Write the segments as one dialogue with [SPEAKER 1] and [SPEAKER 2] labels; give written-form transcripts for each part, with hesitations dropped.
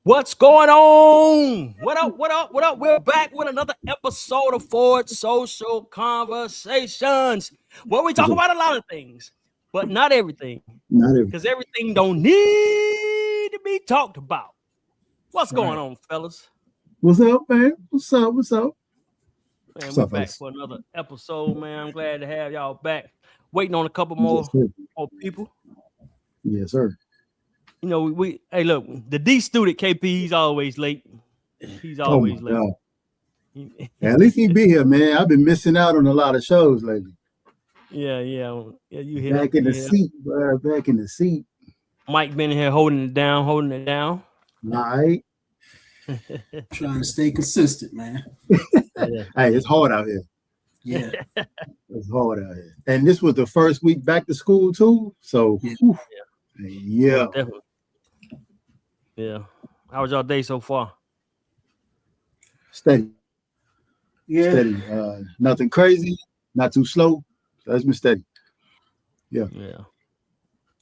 [SPEAKER 1] What's going on? What up? What up? What up? We're back with another episode of Ford Social Conversations, where we talk about a lot of things, but not everything,
[SPEAKER 2] Not every.
[SPEAKER 1] because everything don't need to be talked about. What's going
[SPEAKER 3] Right.
[SPEAKER 1] on, fellas?
[SPEAKER 2] What's up, man? What's up? What's up?
[SPEAKER 1] Man,
[SPEAKER 2] What's
[SPEAKER 1] we
[SPEAKER 2] up,
[SPEAKER 1] back
[SPEAKER 2] fellas?
[SPEAKER 1] for another episode, man. I'm glad to have y'all back. Waiting on a couple
[SPEAKER 2] Yes, sir.
[SPEAKER 1] more people.
[SPEAKER 2] Yes, sir.
[SPEAKER 1] You know, we hey look, the D student KP, he's always late. He's
[SPEAKER 2] Oh my
[SPEAKER 1] always late.
[SPEAKER 2] God. At least he be here, man. I've been missing out on a lot of shows lately.
[SPEAKER 1] Yeah. You hit
[SPEAKER 2] Back
[SPEAKER 1] up.
[SPEAKER 2] in the seat, bro. Back in the seat.
[SPEAKER 1] Mike been here holding it down.
[SPEAKER 2] All right.
[SPEAKER 3] Trying to stay consistent, man.
[SPEAKER 1] Yeah.
[SPEAKER 2] Hey, it's hard out here.
[SPEAKER 3] Yeah.
[SPEAKER 2] It's hard out here. And this was the first week back to school too. So
[SPEAKER 3] Yeah.
[SPEAKER 2] whew, yeah.
[SPEAKER 1] Definitely. Yeah. How was y'all day so far?
[SPEAKER 2] Steady.
[SPEAKER 3] Yeah.
[SPEAKER 2] Steady. Nothing crazy, not too slow. So it's been steady.
[SPEAKER 1] Yeah.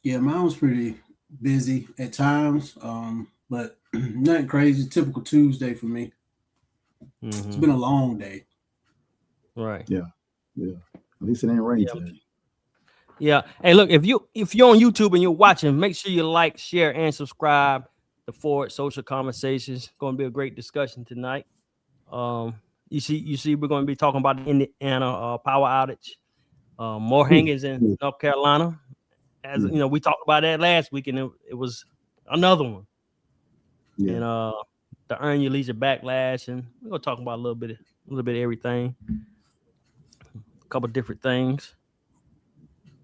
[SPEAKER 3] Yeah, mine was pretty busy at times. But nothing crazy. Typical Tuesday for me. It's
[SPEAKER 1] Mhm.
[SPEAKER 3] been a long day.
[SPEAKER 1] Right.
[SPEAKER 2] Yeah. At least it ain't rain
[SPEAKER 1] Yeah.
[SPEAKER 2] today.
[SPEAKER 1] Yeah. Hey, look, if you're on YouTube and you're watching, make sure you like, share, and subscribe to Ford Social Conversations. Going to be a great discussion tonight. You see, we're going to be talking about the Indiana power outage. More hangings in North Carolina. As you know, we talked about that last week, and it was another one.
[SPEAKER 2] Yeah.
[SPEAKER 1] And the Earn Your Leisure Backlash, and we're gonna talk about a little bit of everything, a couple different things.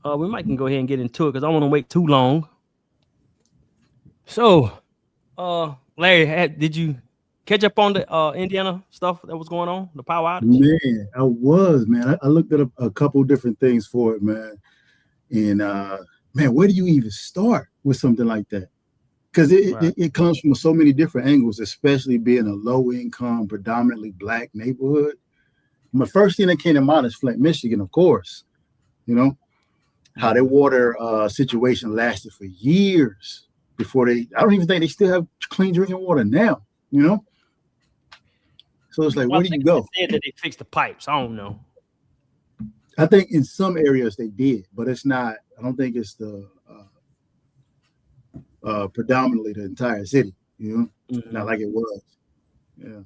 [SPEAKER 1] We might can go ahead and get into it because I don't want to wait too long. So, Larry, did you catch up on the Indiana stuff that was going on, the power outage?
[SPEAKER 2] Man, I was, man. I looked at a couple different things for it, man. And man, where do you even start with something like that? Because it comes from so many different angles, especially being a low income, predominantly black neighborhood. My first thing that came to mind is Flint, Michigan, of course. You know, how their water situation lasted for years before I don't even think they still have clean drinking water now, you know? So it's like,
[SPEAKER 1] Well,
[SPEAKER 2] where do you go?
[SPEAKER 1] They said that they fixed the pipes. I don't know.
[SPEAKER 2] I think in some areas they did, but it's not, I don't think it's the predominantly the entire city, you know, not like it was. Yeah.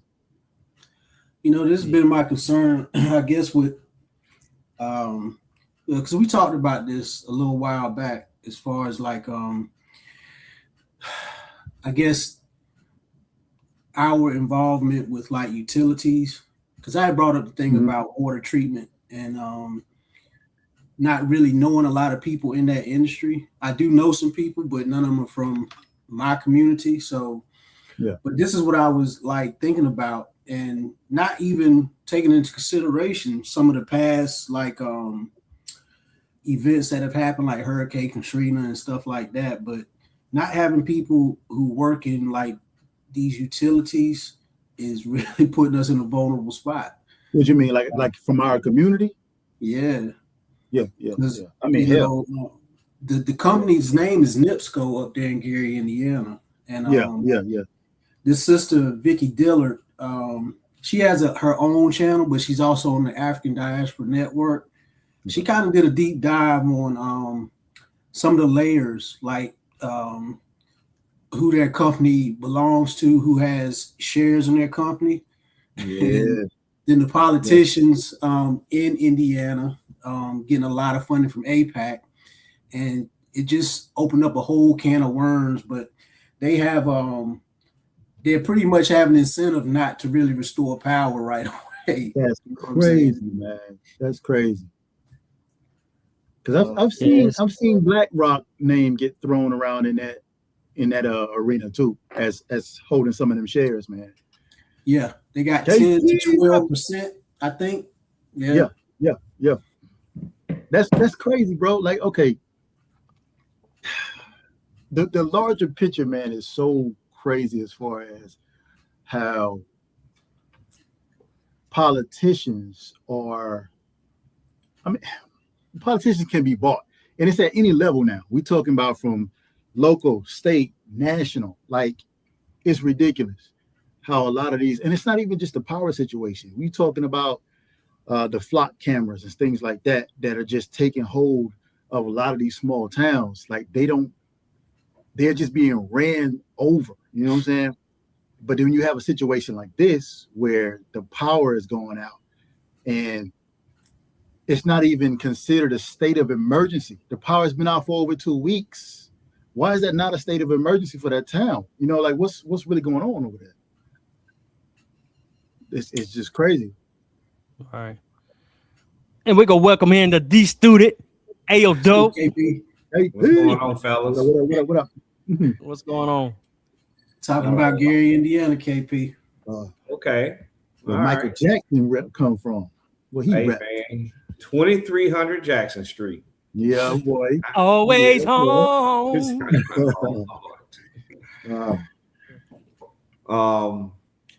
[SPEAKER 3] You know, this has been my concern, I guess, with because we talked about this a little while back as far as like I guess our involvement with like utilities, because I had brought up the thing about water treatment and not really knowing a lot of people in that industry. I do know some people, but none of them are from my community. So,
[SPEAKER 2] yeah.
[SPEAKER 3] But this is what I was like thinking about, and not even taking into consideration some of the past like events that have happened, like Hurricane Katrina and stuff like that. But not having people who work in like these utilities is really putting us in a vulnerable spot.
[SPEAKER 2] What you mean, like from our community?
[SPEAKER 3] Yeah.
[SPEAKER 2] Yeah. I mean, hell.
[SPEAKER 3] The company's name is NIPSCO up there in Gary, Indiana. And
[SPEAKER 2] yeah.
[SPEAKER 3] This sister, Vicky Dillard, she has her own channel, but she's also on the African Diaspora Network. She kind of did a deep dive on some of the layers, like who their company belongs to, who has shares in their company.
[SPEAKER 2] Yeah.
[SPEAKER 3] Then the politicians in Indiana getting a lot of funding from APAC. And it just opened up a whole can of worms. But they have they're pretty much have an incentive not to really restore power right away.
[SPEAKER 2] That's crazy, man. That's crazy. Because I've seen BlackRock name get thrown around in that arena too, as holding some of them shares, man.
[SPEAKER 3] Yeah, they got 10 to 12%, I think. Yeah.
[SPEAKER 2] That's crazy, bro. Like, okay, the larger picture, man, is so crazy as far as how politicians are. I mean, politicians can be bought, and it's at any level now. We're talking about from local, state, national. Like, it's ridiculous how a lot of these, and it's not even just the power situation. We're talking about the flock cameras and things like that are just taking hold of a lot of these small towns. Like they're just being ran over. You know what I'm saying? But then you have a situation like this where the power is going out and it's not even considered a state of emergency. The power has been out for over 2 weeks. Why is that not a state of emergency for that town? You know, like what's really going on over there? It's just crazy.
[SPEAKER 1] All right. And we're going to welcome in the D student, Ayo Dope.
[SPEAKER 3] KP.
[SPEAKER 2] Hey,
[SPEAKER 4] What's going on, fellas?
[SPEAKER 2] What up?
[SPEAKER 1] What's going on?
[SPEAKER 3] Talking about Gary, Indiana, KP.
[SPEAKER 4] Okay.
[SPEAKER 2] Where Michael Jackson rep come from? Well, he rep.
[SPEAKER 4] 2300 Jackson Street.
[SPEAKER 2] Yeah, boy.
[SPEAKER 1] Always home.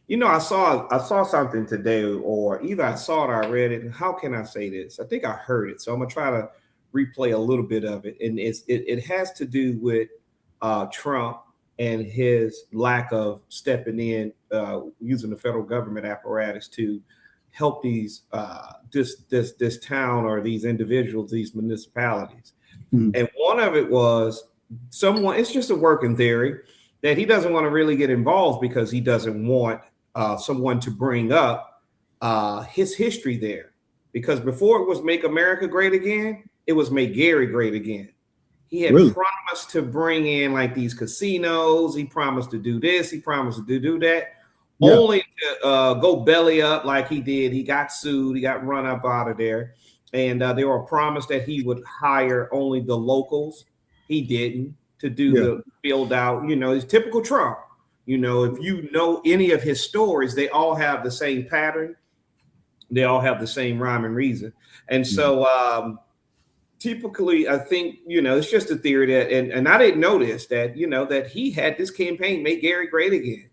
[SPEAKER 4] You know, I saw something today, or either I saw it or I read it. How can I say this? I think I heard it, so I'm gonna try to replay a little bit of it. And it has to do with Trump and his lack of stepping in, using the federal government apparatus to help these this town or these individuals, these municipalities. Mm-hmm. And one of it was it's just a working theory that he doesn't want to really get involved because he doesn't want someone to bring up his history there. Because before it was Make America Great Again, it was Make Gary Great Again. He had promised to bring in like these casinos. He promised to do this. He promised to do that. Yeah. Only to go belly up like he did. He got sued. He got run up out of there. And they were promised that he would hire only the locals. He didn't, to do the build out. You know, it's typical Trump. You know, if you know any of his stories, they all have the same pattern. They all have the same rhyme and reason. And so typically, I think, you know, it's just a theory that, and I didn't notice that, you know, that he had this campaign, Make Gary Great Again.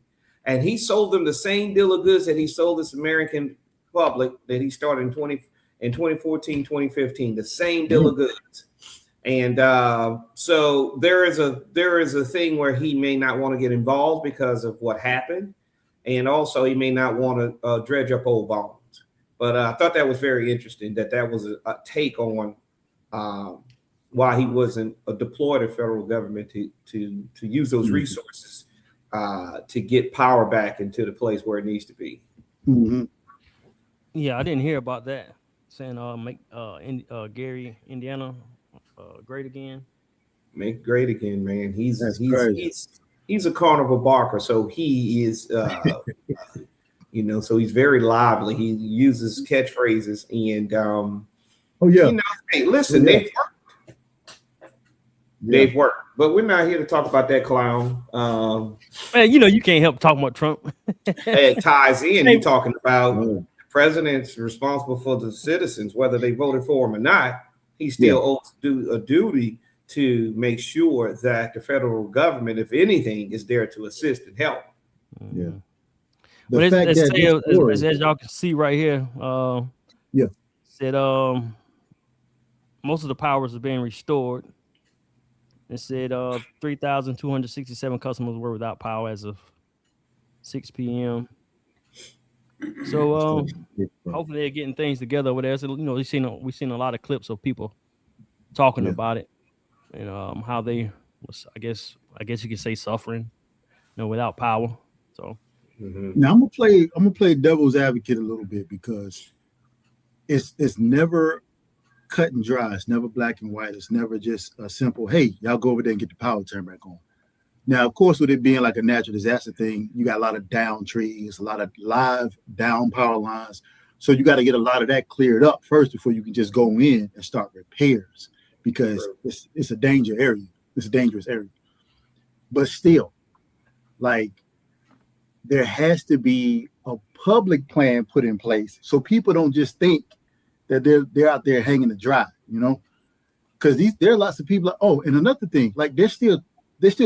[SPEAKER 4] And he sold them the same deal of goods that he sold this American public that he started in 2014, 2015, the same deal of goods. And so there is a thing where he may not want to get involved because of what happened. And also he may not want to dredge up old bones. But I thought that was very interesting that was a take on why he wasn't deployed to federal government to use those resources to get power back into the place where it needs to be.
[SPEAKER 2] Mm-hmm.
[SPEAKER 1] Yeah, I didn't hear about that. Saying make Gary, Indiana great again.
[SPEAKER 4] Make great again, man. He's a carnival barker, so he is you know, so he's very lively. He uses catchphrases and you know, hey, listen, they've worked. They've worked. But we're not here to talk about that clown.
[SPEAKER 1] Man, you know, you can't help talking about Trump.
[SPEAKER 4] It ties in. You're talking about the president's responsible for the citizens, whether they voted for him or not. He still owes a duty to make sure that the federal government, if anything, is there to assist and help.
[SPEAKER 2] Yeah.
[SPEAKER 1] But as y'all can see right here, said most of the powers are being restored. It said 3,267 customers were without power as of 6 p.m. So hopefully they're getting things together over there. So, you know, we've seen a lot of clips of people talking about it and how they was, I guess you could say, suffering, you know, without power. So
[SPEAKER 2] now I'm gonna play devil's advocate a little bit because it's never cut and dry. It's never black and white. It's never just a simple, hey, y'all go over there and get the power turned back on. Now, of course, with it being like a natural disaster thing, you got a lot of down trees, a lot of live down power lines. So you got to get a lot of that cleared up first before you can just go in and start repairs because it's a danger area. It's a dangerous area. But still, like, there has to be a public plan put in place so people don't just think that they're out there hanging to dry, you know, because there are lots of people. And another thing, like they're still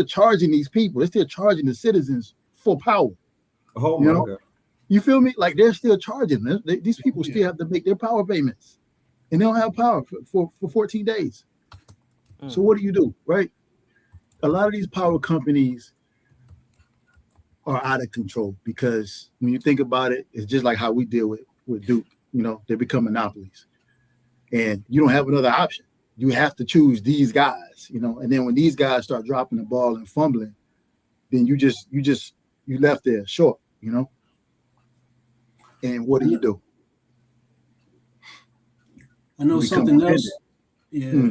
[SPEAKER 2] charging these people. They're still charging the citizens for power.
[SPEAKER 4] Oh my God.
[SPEAKER 2] You feel me? Like they're still charging them. These people still have to make their power payments, and they don't have power for 14 days. So what do you do, right? A lot of these power companies, are out of control, because when you think about it, it's just like how we deal with Duke. You know, they become monopolies, and you don't have another option. You have to choose these guys, you know, and then when these guys start dropping the ball and fumbling, then you left there short, you know. And what do?
[SPEAKER 3] I know something else. Yeah.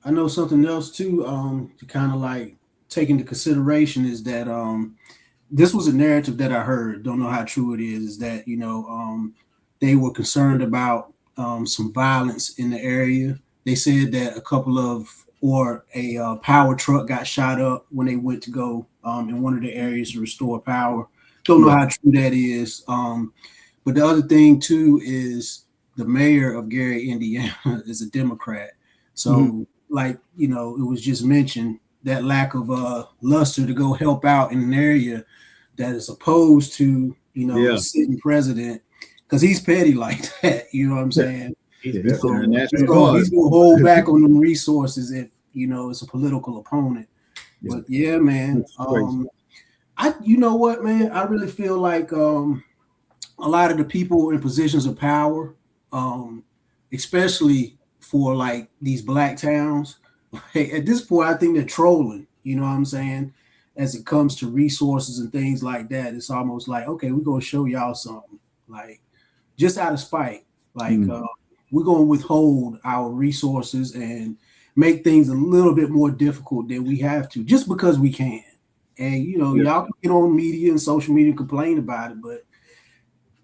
[SPEAKER 3] I know something else too, to kind of like take into consideration is that this was a narrative that I heard, don't know how true it is that, you know, they were concerned about some violence in the area. They said that a power truck got shot up when they went to go in one of the areas to restore power. Don't know how true that is. But the other thing too is the mayor of Gary, Indiana is a Democrat. So like, you know, it was just mentioned that lack of luster to go help out in an area that is opposed to, you know, the sitting president, because he's petty like that. You know what I'm saying? He's going to hold back on them resources if, you know, it's a political opponent. But yeah, man. You know what, man? I really feel like a lot of the people in positions of power, especially for like these black towns, at this point, I think they're trolling. You know what I'm saying? As it comes to resources and things like that, it's almost like, okay, we're gonna show y'all something, like just out of spite, like we're gonna withhold our resources and make things a little bit more difficult than we have to, just because we can. And you know, y'all can get on media and social media and complain about it, but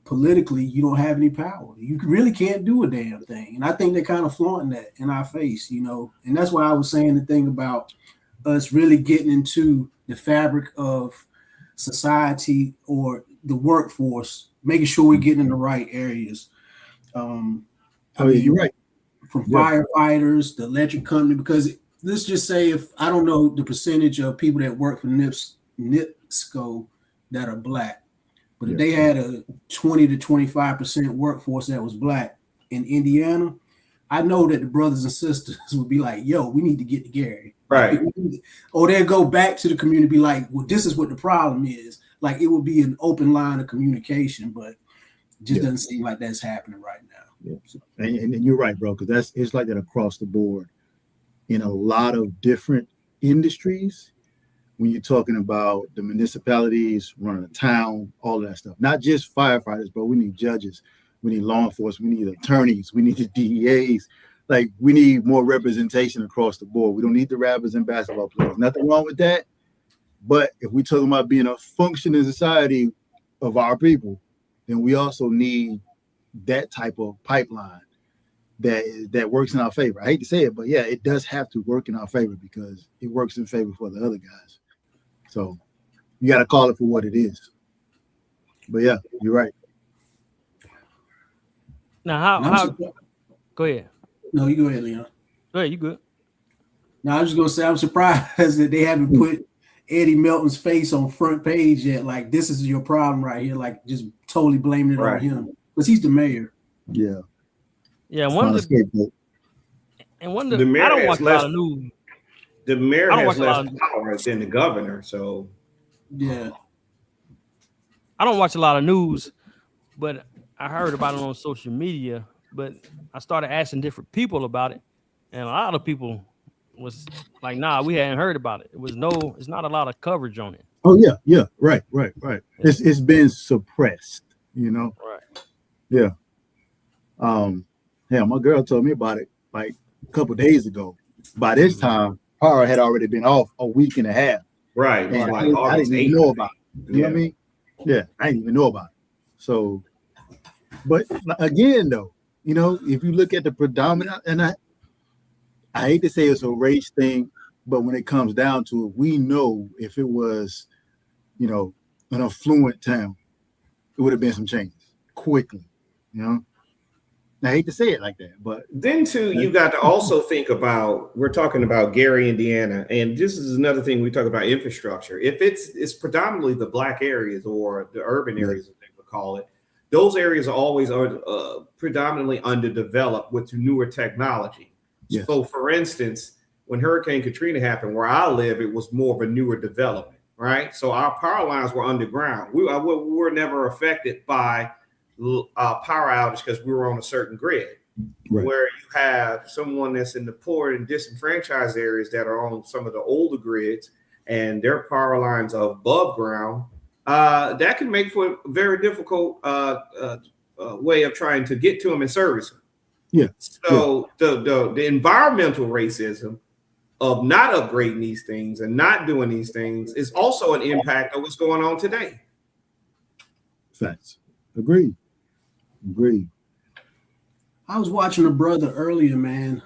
[SPEAKER 3] politically, you don't have any power. You really can't do a damn thing. And I think they're kind of flaunting that in our face, you know. And that's why I was saying the thing about us really getting into the fabric of society or the workforce, making sure we're getting in the right areas.
[SPEAKER 2] You're right.
[SPEAKER 3] From firefighters, the electric company, because let's just say, if I don't know the percentage of people that work for NIPSCO that are black, but if they had a 20 to 25% workforce that was black in Indiana, I know that the brothers and sisters would be like, yo, we need to get to Gary.
[SPEAKER 4] Right.
[SPEAKER 3] Or they'll go back to the community, be like, well, this is what the problem is. Like, it would be an open line of communication, but it just doesn't seem like that's happening right now.
[SPEAKER 2] Yeah. And you're right, bro, because it's like that across the board in a lot of different industries. When you're talking about the municipalities running a town, all of that stuff, not just firefighters, but we need judges, we need law enforcement, we need attorneys, we need the DEAs. Like, we need more representation across the board. We don't need the rappers and basketball players. Nothing wrong with that. But if we're talking about being a functioning society of our people, then we also need that type of pipeline that works in our favor. I hate to say it, but yeah, it does have to work in our favor, because it works in favor for the other guys. So you got to call it for what it is. But yeah, you're right.
[SPEAKER 1] Now, how go ahead.
[SPEAKER 3] No, you go ahead, Leon.
[SPEAKER 1] Go ahead, you good.
[SPEAKER 3] Now, I was just going to say, I'm surprised that they haven't put Eddie Melton's face on front page yet. Like, this is your problem right here. Like, just totally blaming it on him, because he's the mayor.
[SPEAKER 2] Yeah.
[SPEAKER 1] Yeah, one of the mayor, I don't watch a lot of news.
[SPEAKER 4] The mayor has less power than the governor, so
[SPEAKER 3] yeah.
[SPEAKER 1] I don't watch a lot of news, but I heard about it on social media. But I started asking different people about it, and a lot of people was like, "Nah, we hadn't heard about it. It's not a lot of coverage on it."
[SPEAKER 2] Oh yeah, right. It's been suppressed, you know.
[SPEAKER 1] Right.
[SPEAKER 2] Yeah. Yeah, my girl told me about it like a couple days ago. By this time, power had already been off a week and a half.
[SPEAKER 4] Right.
[SPEAKER 2] And I didn't even know about it. You know what I mean? Yeah, I didn't even know about it. So, but again, though, you know, if you look at the predominant, and I hate to say it's a race thing, but when it comes down to it, we know if it was, you know, an affluent town, it would have been some changes quickly, you know. I hate to say it like that, but
[SPEAKER 4] then too, you got to also think about, we're talking about Gary, Indiana, and this is another thing we talk about infrastructure. If it's predominantly the black areas or the urban areas, as they would call it, those areas are always predominantly underdeveloped with newer technology. So for instance, when Hurricane Katrina happened, where I live, it was more of a newer development, right? So our power lines were underground. We were never affected by power outage because we were on a certain grid. Right. Where you have someone that's in the poor and disenfranchised areas that are on some of the older grids and their power lines are above ground, that can make for a very difficult way of trying to get to them and service them.
[SPEAKER 2] Yeah.
[SPEAKER 4] So the environmental racism of not upgrading these things and not doing these things is also an impact of what's going on today.
[SPEAKER 2] Facts. Agreed.
[SPEAKER 3] I was watching a brother earlier, man,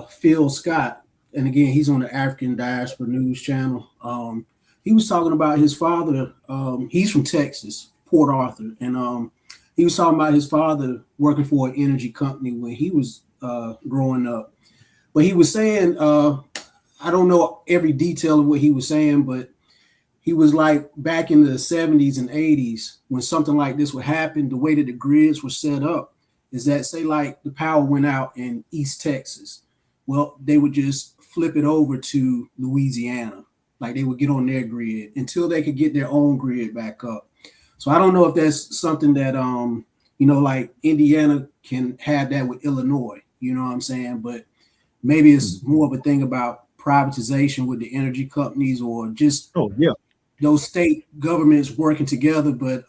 [SPEAKER 3] Phil Scott, and again, he's on the African Diaspora News channel. He was talking about his father. He's from Texas, Port Arthur, and he was talking about his father working for an energy company when he was growing up. But he was saying, I don't know every detail of what he was saying, but he was like back in the 70s and 80s when something like this would happen, the way that the grids were set up is that, say, like the power went out in East Texas. Well, they would just flip it over to Louisiana. Like they would get on their grid until they could get their own grid back up. So I don't know if that's something that, like Indiana can have that with Illinois, you know what I'm saying? But maybe it's more of a thing about privatization with the energy companies or just those state governments working together. But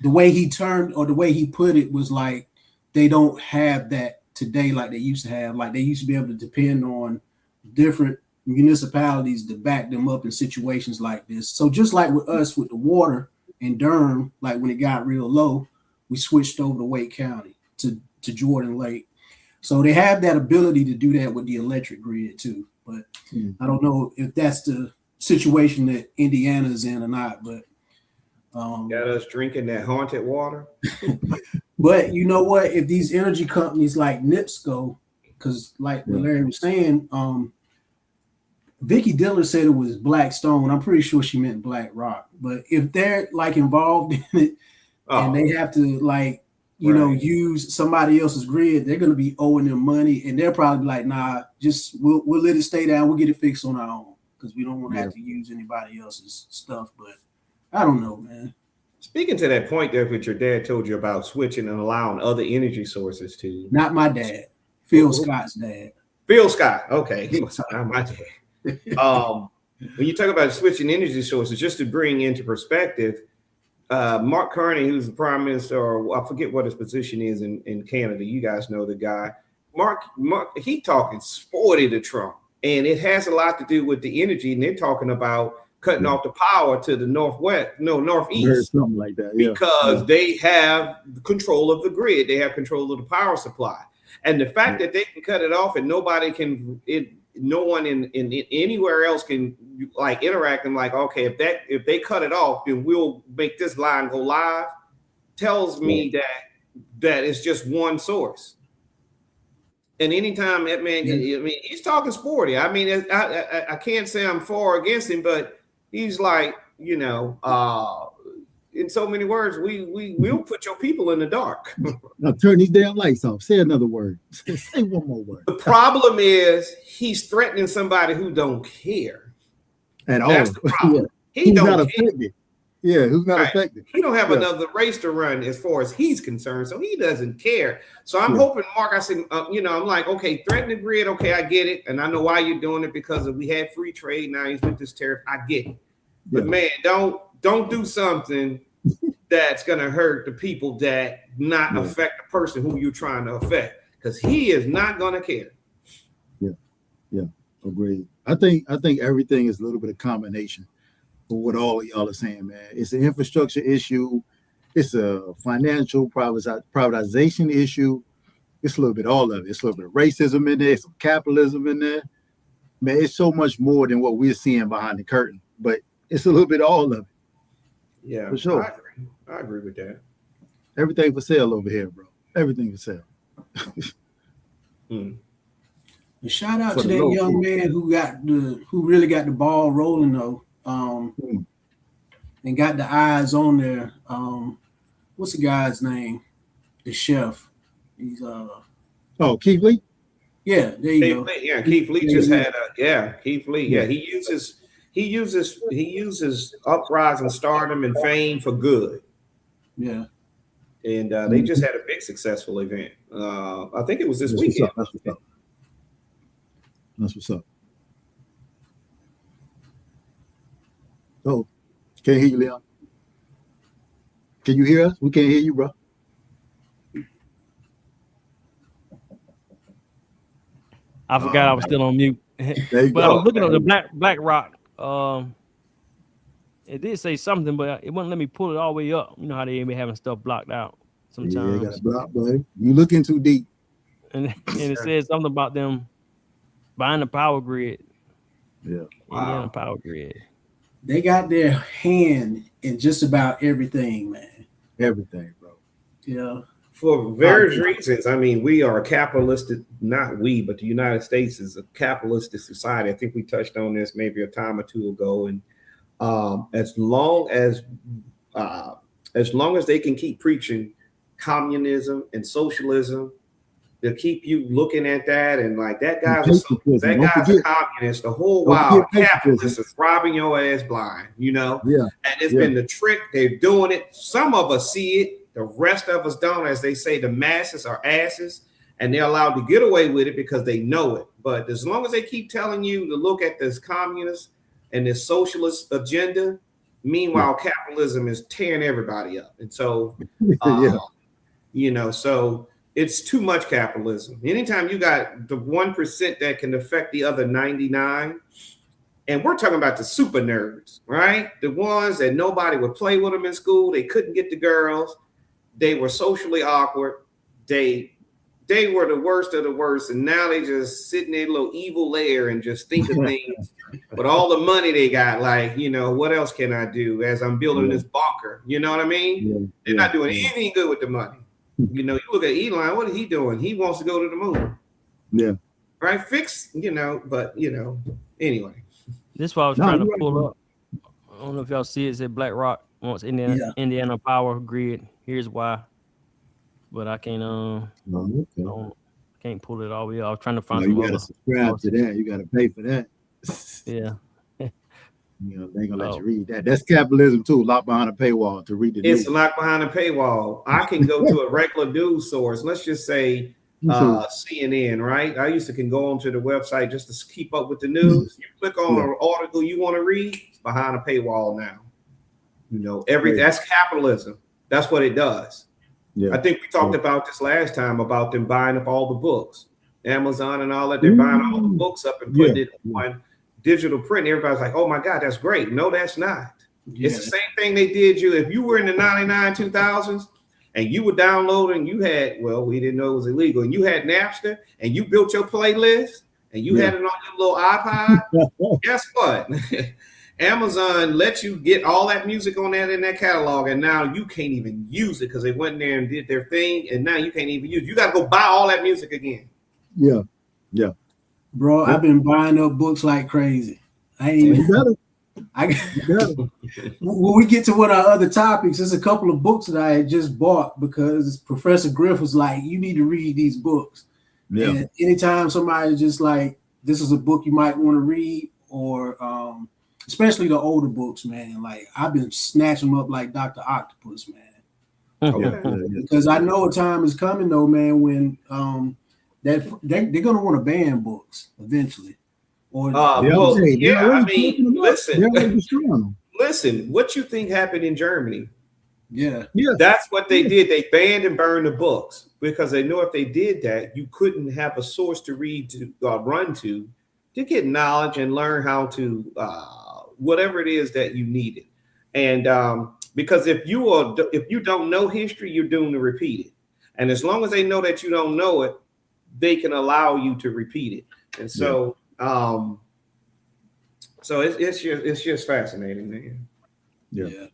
[SPEAKER 3] the way he put it was like they don't have that today like they used to have. Like they used to be able to depend on different municipalities to back them up in situations like this. So just like with us with the water in Durham, like when it got real low, we switched over to Wake County to Jordan Lake. So they have that ability to do that with the electric grid too. But I don't know if that's the situation that Indiana's in or not. But
[SPEAKER 4] got us drinking that haunted water.
[SPEAKER 3] But you know what? If these energy companies like NIPSCO, because like what Larry was saying, Vicky Diller said it was Blackstone. I'm pretty sure she meant Black Rock. But if they're like involved in it and they have to like, use somebody else's grid, they're going to be owing them money. And they're probably like, nah, just we'll let it stay down. We'll get it fixed on our own because we don't want to have to use anybody else's stuff. But I don't know, man.
[SPEAKER 4] Speaking to that point there, what your dad told you about switching and allowing other energy sources to.
[SPEAKER 3] Not my dad. Phil Scott's dad.
[SPEAKER 4] Phil Scott. Okay. He was not my dad. When you talk about switching energy sources, just to bring into perspective, Mark Carney, who's the prime minister, or I forget what his position is in Canada. You guys know the guy. Mark, he talking sporty to Trump. And it has a lot to do with the energy. And they're talking about cutting off the power to the northeast,
[SPEAKER 2] something like that,
[SPEAKER 4] because they have control of the grid, they have control of the power supply, and the fact that they can cut it off and nobody can, no one in anywhere else can like interact and like, okay, if they cut it off, then we'll make this line go live, tells me that it's just one source. And anytime that man, I mean, he's talking sporty. I mean, I can't say I'm for or against him, but he's like, in so many words, we'll put your people in the dark.
[SPEAKER 2] Now turn these damn lights off. Say another word. Say one more word.
[SPEAKER 4] The problem is he's threatening somebody who don't care
[SPEAKER 2] at all.
[SPEAKER 4] That's the problem. He don't
[SPEAKER 2] not
[SPEAKER 4] care.
[SPEAKER 2] Affected. Yeah, who's not affected?
[SPEAKER 4] He don't have another race to run as far as he's concerned, so he doesn't care. So I'm hoping, Mark, I said, I'm like, okay, threaten the grid, okay, I get it, and I know why you're doing it because we had free trade. Now he's with this tariff. I get it, but man, don't do something that's gonna hurt the people that not affect the person who you're trying to affect, because he is not gonna care.
[SPEAKER 2] Yeah, agreed. I think everything is a little bit of combination. For what all of y'all are saying, man, it's an infrastructure issue, it's a financial privatization issue, it's a little bit all of it. It's a little bit of racism in there, some capitalism in there. Man, it's so much more than what we're seeing behind the curtain, but it's a little bit all of it.
[SPEAKER 4] Yeah,
[SPEAKER 2] for sure.
[SPEAKER 4] I agree with that.
[SPEAKER 2] Everything for sale over here, bro. Everything for sale.
[SPEAKER 3] Shout out to that young man who really got the ball rolling though. And got the eyes on there. What's the guy's name? The chef. He's
[SPEAKER 2] Keith Lee.
[SPEAKER 3] Yeah, there you go.
[SPEAKER 4] Yeah, Keith Lee just had Keith Lee. Yeah, he he uses uprising, stardom, and fame for good.
[SPEAKER 3] Yeah.
[SPEAKER 4] And they just had a big successful event. I think it was this
[SPEAKER 2] That's
[SPEAKER 4] weekend.
[SPEAKER 2] That's what's up. That's what's up. Oh, can't hear you, Leon. Can you hear us? We can't hear you, bro.
[SPEAKER 1] I forgot I was still on mute.
[SPEAKER 2] There you
[SPEAKER 1] But
[SPEAKER 2] go.
[SPEAKER 1] I was looking at the Black Rock. It did say something, but it wouldn't let me pull it all the way up. You know how they be having stuff blocked out sometimes.
[SPEAKER 2] Yeah, got it blocked, boy. You looking too deep.
[SPEAKER 1] And it says something about them buying the power grid.
[SPEAKER 2] Yeah.
[SPEAKER 1] Indiana Power Grid.
[SPEAKER 3] They got their hand in just about everything, man.
[SPEAKER 2] Everything, bro.
[SPEAKER 3] Yeah.
[SPEAKER 4] For various reasons. I mean, we are a capitalistic, not we, but the United States is a capitalistic society. I think we touched on this maybe a time or two ago. And as long as they can keep preaching communism and socialism, they'll keep you looking at that and like that guy's a communist. The whole while capitalist is robbing your ass blind, you know?
[SPEAKER 2] Yeah.
[SPEAKER 4] And it's been the trick. They're doing it. Some of us see it. The rest of us don't. As they say, the masses are asses, and they're allowed to get away with it because they know it. But as long as they keep telling you to look at this communist and this socialist agenda, meanwhile, capitalism is tearing everybody up. And so, you know, so it's too much capitalism. Anytime you got the 1% that can affect the other 99, and we're talking about the super nerds, right? The ones that nobody would play with them in school. They couldn't get the girls. They were socially awkward. They were the worst of the worst, and now they just sit in their little evil lair and just think of things. But all the money they got, like, you know, what else can I do as I'm building this bunker? You know what I mean? They're not doing anything good with the money. You know, you look at Elon, what is he doing? He wants to go to the moon.
[SPEAKER 2] Yeah.
[SPEAKER 4] Right? Fix, you know, but, you know, anyway.
[SPEAKER 1] This is what I was trying to pull up. I don't know if y'all see it. It said Black Rock wants Indiana Power Grid. Here's why. But I can't can't pull it all the way. I was trying to find
[SPEAKER 2] you gotta subscribe to that. You gotta pay for that.
[SPEAKER 1] Yeah.
[SPEAKER 2] You know, they ain't gonna let you read that. That's capitalism too, locked behind a paywall to read the news.
[SPEAKER 4] It's locked behind a paywall. I can go to a regular news source. Let's just say CNN, right? I used to can go onto the website just to keep up with the news. You click on an article you want to read, it's behind a paywall now. You know, that's capitalism. That's what it does. Yeah. I think we talked about this last time about them buying up all the books, Amazon and all that. They're buying all the books up and putting it on digital print. Everybody's like, "Oh my God, that's great." No, that's not. Yeah. It's the same thing they did you. If you were in the 99, 2000s and you were downloading, you had, well, we didn't know it was illegal, and you had Napster and you built your playlist and you had it on your little iPod. Guess what? Amazon lets you get all that music on that in that catalog, and now you can't even use it because they went in there and did their thing, and now you can't even use it. You got to go buy all that music again.
[SPEAKER 2] Yeah.
[SPEAKER 3] Bro, I've been buying up books like crazy. When we get to one of our other topics, there's a couple of books that I had just bought because Professor Griff was like, "You need to read these books." Yeah. And anytime somebody just like, "This is a book you might want to read," or especially the older books, man. Like I've been snatching them up like Dr. Octopus, man. Because I know a time is coming though, man, when that they're gonna want to ban books eventually. Or
[SPEAKER 4] listen, what you think happened in Germany?
[SPEAKER 3] Yeah,
[SPEAKER 4] that's what they did. They banned and burned the books because they know if they did that, you couldn't have a source to read to run to get knowledge and learn how to whatever it is that you needed. And because if you don't know history, you're doomed to repeat it. And as long as they know that you don't know it, they can allow you to repeat it. And so so it's just fascinating, man.
[SPEAKER 2] Yeah.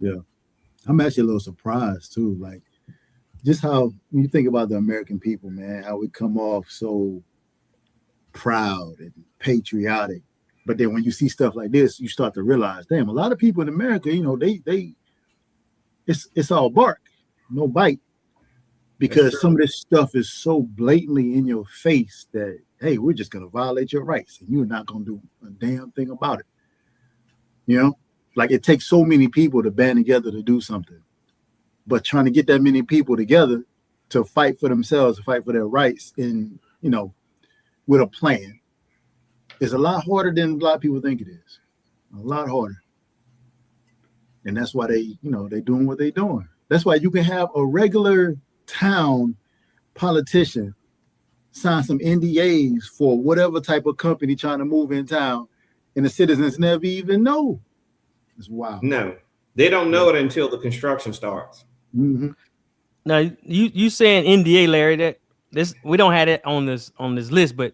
[SPEAKER 2] I'm actually a little surprised too, like just how when you think about the American people, man, how we come off so proud and patriotic. But then when you see stuff like this, you start to realize, damn, a lot of people in America, you know, it's all bark, no bite, because some of this stuff is so blatantly in your face that, hey, we're just going to violate your rights and you're not going to do a damn thing about it. You know, like it takes so many people to band together to do something, but trying to get that many people together to fight for themselves, to fight for their rights, and with a plan, is a lot harder than a lot of people think it is. A lot harder, and that's why they doing what they doing. That's why you can have a regular town politician sign some NDAs for whatever type of company trying to move in town, and the citizens never even know. It's wild.
[SPEAKER 4] No, they don't know it until the construction starts.
[SPEAKER 2] Mm-hmm.
[SPEAKER 1] Now you saying NDA, Larry? That this we don't have it on this list, but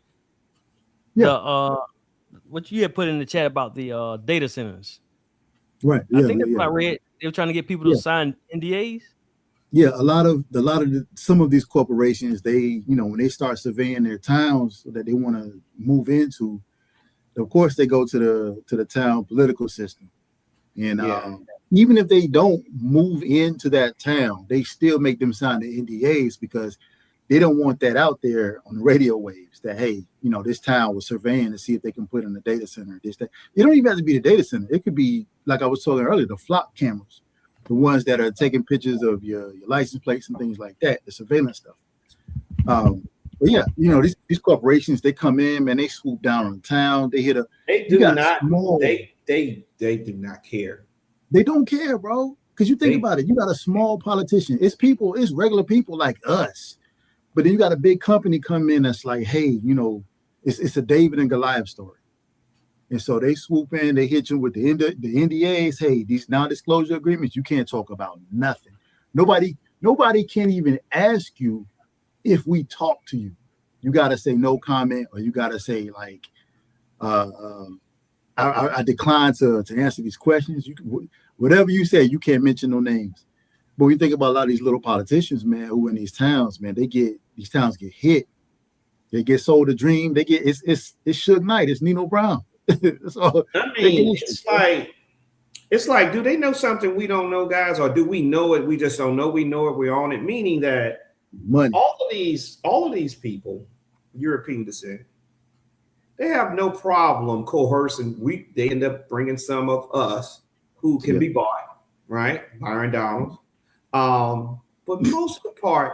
[SPEAKER 1] the what you had put in the chat about the data centers,
[SPEAKER 2] right?
[SPEAKER 1] I think that's what I read. They were trying to get people to sign NDAs.
[SPEAKER 2] Yeah, a lot of some of these corporations, they when they start surveying their towns that they want to move into, of course they go to the town political system, and even if they don't move into that town, they still make them sign the NDAs because they don't want that out there on the radio waves that, hey, this town was surveying to see if they can put in a data center. It don't even have to be the data center. It could be, like I was talking earlier, the flock cameras, the ones that are taking pictures of your license plates and things like that, the surveillance stuff. But yeah, these corporations, they come in, man, they swoop down on town. They hit a.
[SPEAKER 4] They do not. They do not care.
[SPEAKER 2] They don't care, bro. Because you think about it, you got a small politician. It's regular people like us. But then you got a big company come in that's like, hey, it's a David and Goliath story. And so they swoop in, they hit you with the NDAs. Hey, these non-disclosure agreements, you can't talk about nothing. Nobody can even ask you if we talk to you. You got to say no comment, or you got to say like, I decline to answer these questions. Whatever you say, you can't mention no names. But when you think about a lot of these little politicians, man, who in these towns, man, these towns get hit. They get sold a dream. They get it's Suge Knight. It's Nino Brown. So,
[SPEAKER 4] it's like, do they know something we don't know, guys, or do we know it? We just don't know. We know it. We're on it. Meaning that
[SPEAKER 2] money.
[SPEAKER 4] All of these people, European descent, they have no problem coercing. They end up bringing some of us who can be bought, right? Byron Donalds. But most of the part,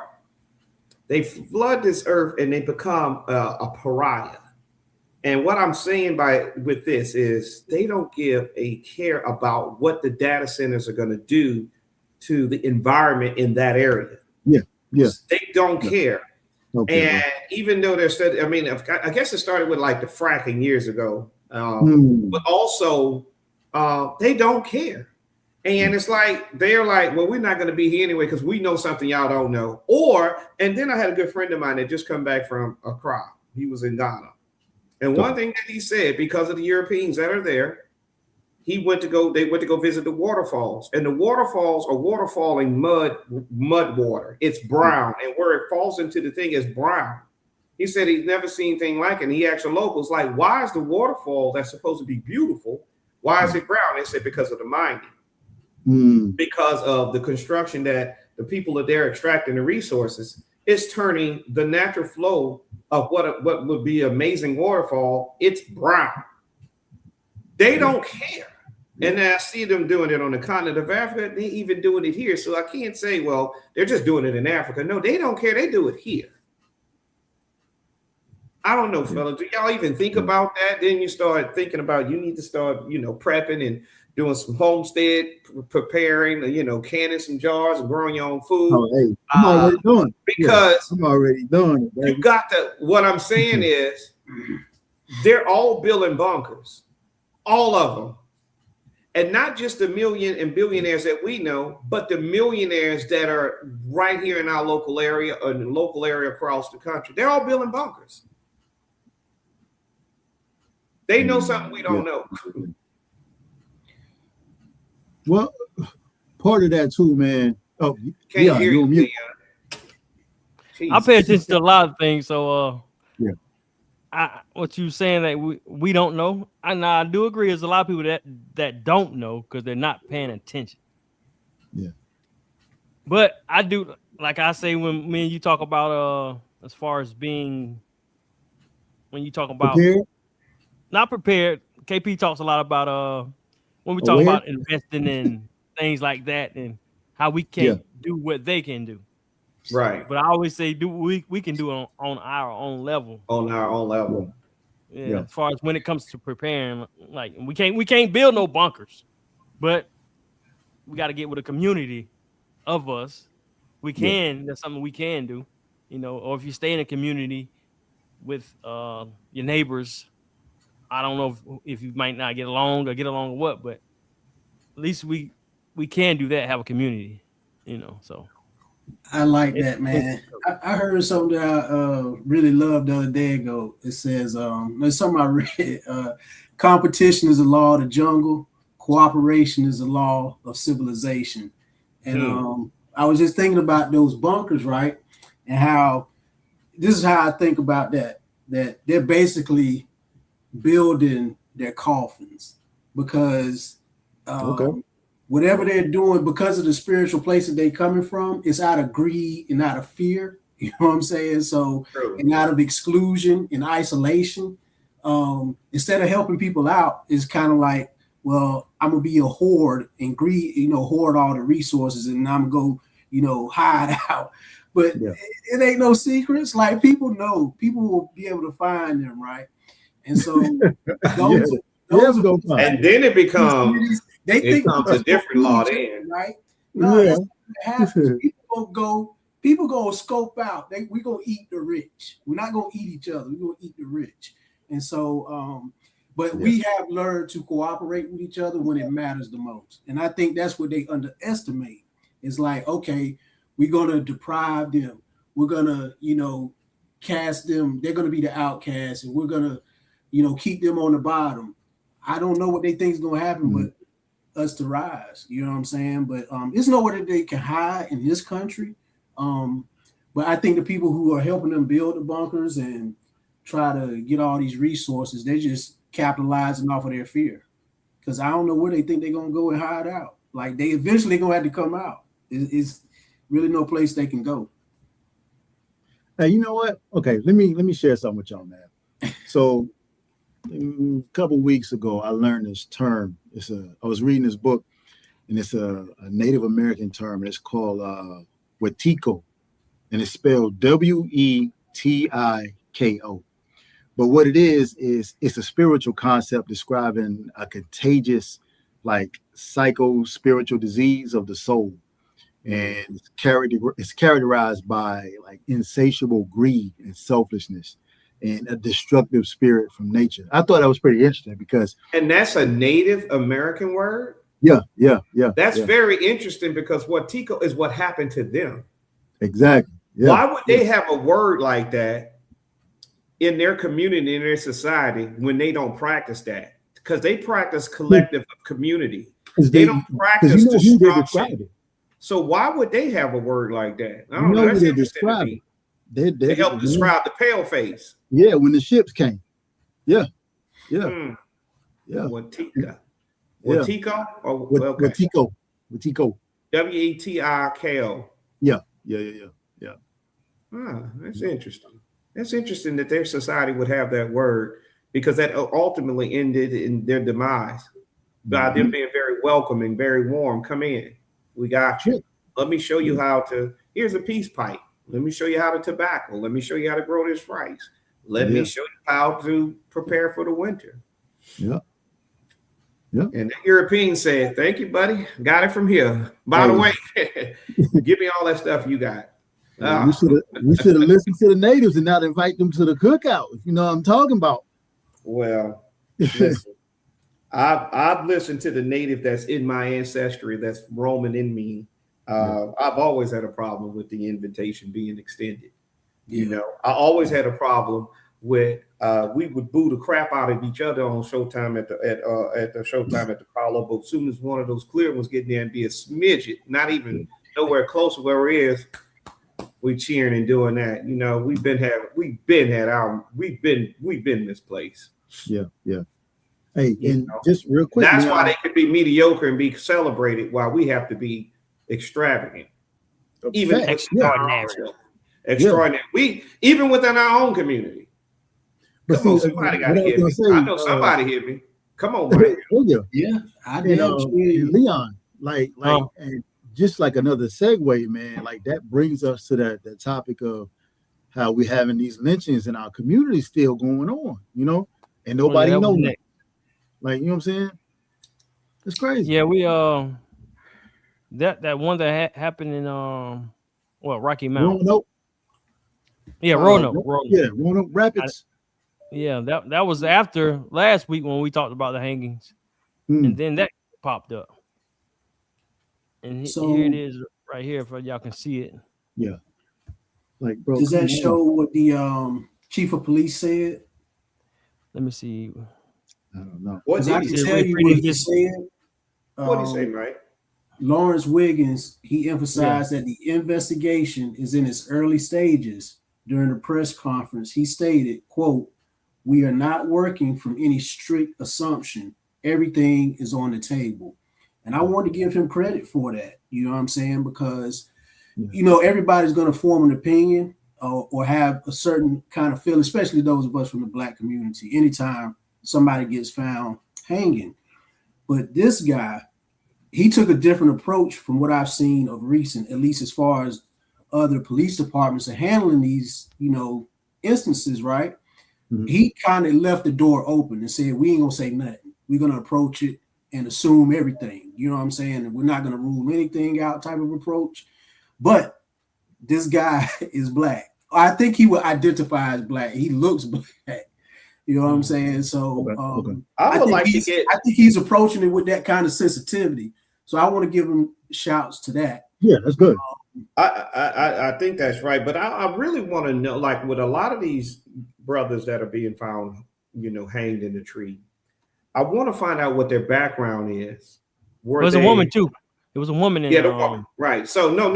[SPEAKER 4] they flood this earth and they become a pariah. And what I'm saying with this is they don't give a care about what the data centers are going to do to the environment in that area.
[SPEAKER 2] Yeah.
[SPEAKER 4] They don't care. Okay, and even though they're studying, I mean, I guess it started with like the fracking years ago, but also they don't care. And it's like, they're like, well, we're not going to be here anyway because we know something y'all don't know. And then I had a good friend of mine that just come back from Accra. He was in Ghana. And one thing that he said, because of the Europeans that are there, they went to go visit the waterfalls. And the waterfalls are waterfalling mud water. It's brown. And where it falls into the thing is brown. He said he's never seen anything like it. And he asked the locals, like, why is the waterfall that's supposed to be beautiful, why is it brown? They said because of the mining. Because of the construction that the people are there extracting the resources, it's turning the natural flow of what would be amazing waterfall, it's brown. They don't care. And I see them doing it on the continent of Africa. They even doing it here. So I can't say, well, they're just doing it in Africa. No, they don't care. They do it here. I don't know, fellas. Do y'all even think about that? Then you start thinking about you need to start, prepping and doing some homestead, preparing, canning some jars and growing your own food.
[SPEAKER 2] Oh, hey, I'm already doing it.
[SPEAKER 4] Because
[SPEAKER 2] I'm already doing it. Baby.
[SPEAKER 4] You got to. What I'm saying is, they're all building bunkers, all of them, and not just the million and billionaires that we know, but the millionaires that are right here in our local area or in the local area across the country. They're all building bunkers. They know something we don't know.
[SPEAKER 2] Well, part of that too, man. Oh,
[SPEAKER 4] can't hear you.
[SPEAKER 1] I pay attention to a lot of things, so
[SPEAKER 2] yeah.
[SPEAKER 1] What you saying that we don't know? I do agree. There's a lot of people that don't know because they're not paying attention.
[SPEAKER 2] Yeah.
[SPEAKER 1] But I do, like I say, when me and you talk about as far as being, when you talk about
[SPEAKER 2] prepared?
[SPEAKER 1] Not prepared. KP talks a lot about when we talk about investing in things like that and how we can't do what they can do.
[SPEAKER 4] Right.
[SPEAKER 1] But I always say we can do it on our own level.
[SPEAKER 4] On our own level.
[SPEAKER 1] Yeah. As far as when it comes to preparing, like we can't build no bunkers, but we got to get with a community of us. We can. That's something we can do, you know. Or if you stay in a community with your neighbors, I don't know if you might not get along or what, but at least we can do that. Have a community, you know. So
[SPEAKER 3] I like that, man. I heard something that I really loved the other day ago. It says, there's something I read. Competition is the law of the jungle. Cooperation is the law of civilization. And I was just thinking about those bunkers, right? And how this is how I think about that they're basically building their coffins because whatever they're doing, because of the spiritual place that they're coming from, it's out of greed and out of fear. You know what I'm saying? So, and out of exclusion and isolation, instead of helping people out, it's kind of like, well, I'm gonna be a hoard and greed, you know, hoard all the resources, and I'm gonna go, hide out. But it ain't no secrets. Like people know, people will be able to find them, right? And so those
[SPEAKER 4] and then it becomes a different law then,
[SPEAKER 3] right? No, people go scope out. We gonna eat the rich. We're not gonna eat each other. We're gonna eat the rich. And so but we have learned to cooperate with each other when it matters the most. And I think that's what they underestimate. It's like, okay, we're gonna deprive them. We're gonna, cast them. They're gonna be the outcasts, and we're gonna, keep them on the bottom. I don't know what they think is gonna happen, but us to rise. You know what I'm saying? But there's nowhere that they can hide in this country. But I think the people who are helping them build the bunkers and try to get all these resources, they're just capitalizing off of their fear. Because I don't know where they think they're gonna go and hide out. Like they eventually gonna have to come out. It's really no place they can go.
[SPEAKER 2] Hey, you know what? Okay, let me share something with y'all, man. So a couple weeks ago, I learned this term. I was reading this book, and it's a Native American term. And it's called Wetiko, and it's spelled Wetiko. But what it is it's a spiritual concept describing a contagious, like psycho-spiritual disease of the soul. And it's characterized by like insatiable greed and selfishness and a destructive spirit from nature. I thought that was pretty interesting because...
[SPEAKER 4] And that's a Native American word?
[SPEAKER 2] Yeah.
[SPEAKER 4] That's very interesting because Wetiko is what happened to them.
[SPEAKER 2] Exactly. Yeah.
[SPEAKER 4] Why would they have a word like that in their community, in their society, when they don't practice that? Because they practice collective community. They don't practice destruction. So why would they have a word like that? I don't know. That's interesting to me. They help describe the pale face.
[SPEAKER 2] Yeah, when the ships came. Yeah.
[SPEAKER 4] Wetiko. Wetiko?
[SPEAKER 2] Wetiko.
[SPEAKER 4] Wetiko.
[SPEAKER 2] Yeah.
[SPEAKER 4] That's interesting. That's interesting that their society would have that word because that ultimately ended in their demise by them being very welcoming, very warm. Come in. We got you. Let me show you how to. Here's a peace pipe. Let me show you how to tobacco. Let me show you how to grow this rice. Let me show you how to prepare for the winter.
[SPEAKER 2] Yeah.
[SPEAKER 4] And the European said, "Thank you, buddy. Got it from here. By the way, give me all that stuff you got."
[SPEAKER 2] We should have listened to the natives and not invite them to the cookout. If you know what I'm talking about.
[SPEAKER 4] Well, listen. I've listened to the native that's in my ancestry, that's roaming in me. I've always had a problem with the invitation being extended. I always had a problem with we would boo the crap out of each other on Showtime at the Showtime at the Apollo, but as soon as one of those clear ones get there and be a smidget, not even nowhere close to where it is, we cheering and doing that. We've been misplaced.
[SPEAKER 2] Yeah. Hey, and just real quick,
[SPEAKER 4] that's why they could be mediocre and be celebrated, while we have to be extravagant, even extraordinary. We even within our own community. Come on, somebody got to hit me. I know somebody hit me. Come on, Mike.
[SPEAKER 2] Oh yeah.
[SPEAKER 3] Yeah, I
[SPEAKER 2] And,
[SPEAKER 3] did.
[SPEAKER 2] and Leon, and just like another segue, man, like that brings us to that topic of how we having these lynchings in our community still going on, you know, and nobody knows. Like, you know what I'm saying? It's crazy.
[SPEAKER 1] Yeah, we that one that happened in Rocky Mount.
[SPEAKER 2] Roanoke.
[SPEAKER 1] Yeah, Roanoke.
[SPEAKER 2] Yeah, Roanoke Rapids.
[SPEAKER 1] Yeah, that was after last week when we talked about the hangings, and then that popped up, and here it is right here for y'all can see it.
[SPEAKER 2] Yeah, like, bro,
[SPEAKER 3] does that show what the chief of police said?
[SPEAKER 1] Let me see.
[SPEAKER 2] I don't know.
[SPEAKER 3] What did he tell you what he said?
[SPEAKER 4] What did he say, right?
[SPEAKER 3] Lawrence Wiggins, he emphasized that the investigation is in its early stages. During the press conference, he stated, quote, "We are not working from any strict assumption. Everything is on the table." And I want to give him credit for that. You know what I'm saying? Because, you know, everybody's going to form an opinion or have a certain kind of feeling, especially those of us from the Black community, anytime somebody gets found hanging. But this guy, he took a different approach from what I've seen of recent, at least as far as other police departments are handling these, you know, instances, right? Mm-hmm. He kind of left the door open and said, we ain't gonna say nothing. We're gonna approach it and assume everything. You know what I'm saying? And we're not gonna rule anything out type of approach. But this guy is Black. I think he would identify as Black. He looks Black. You know what I'm saying? So I think he's approaching it with that kind of sensitivity. So I want to give him shouts to that.
[SPEAKER 2] Yeah, that's good.
[SPEAKER 4] I think that's right. But I really want to know, like with a lot of these brothers that are being found, you know, hanged in the tree, I want to find out what their background is.
[SPEAKER 1] It was a woman too. It was a woman.
[SPEAKER 4] The woman. Right. So no.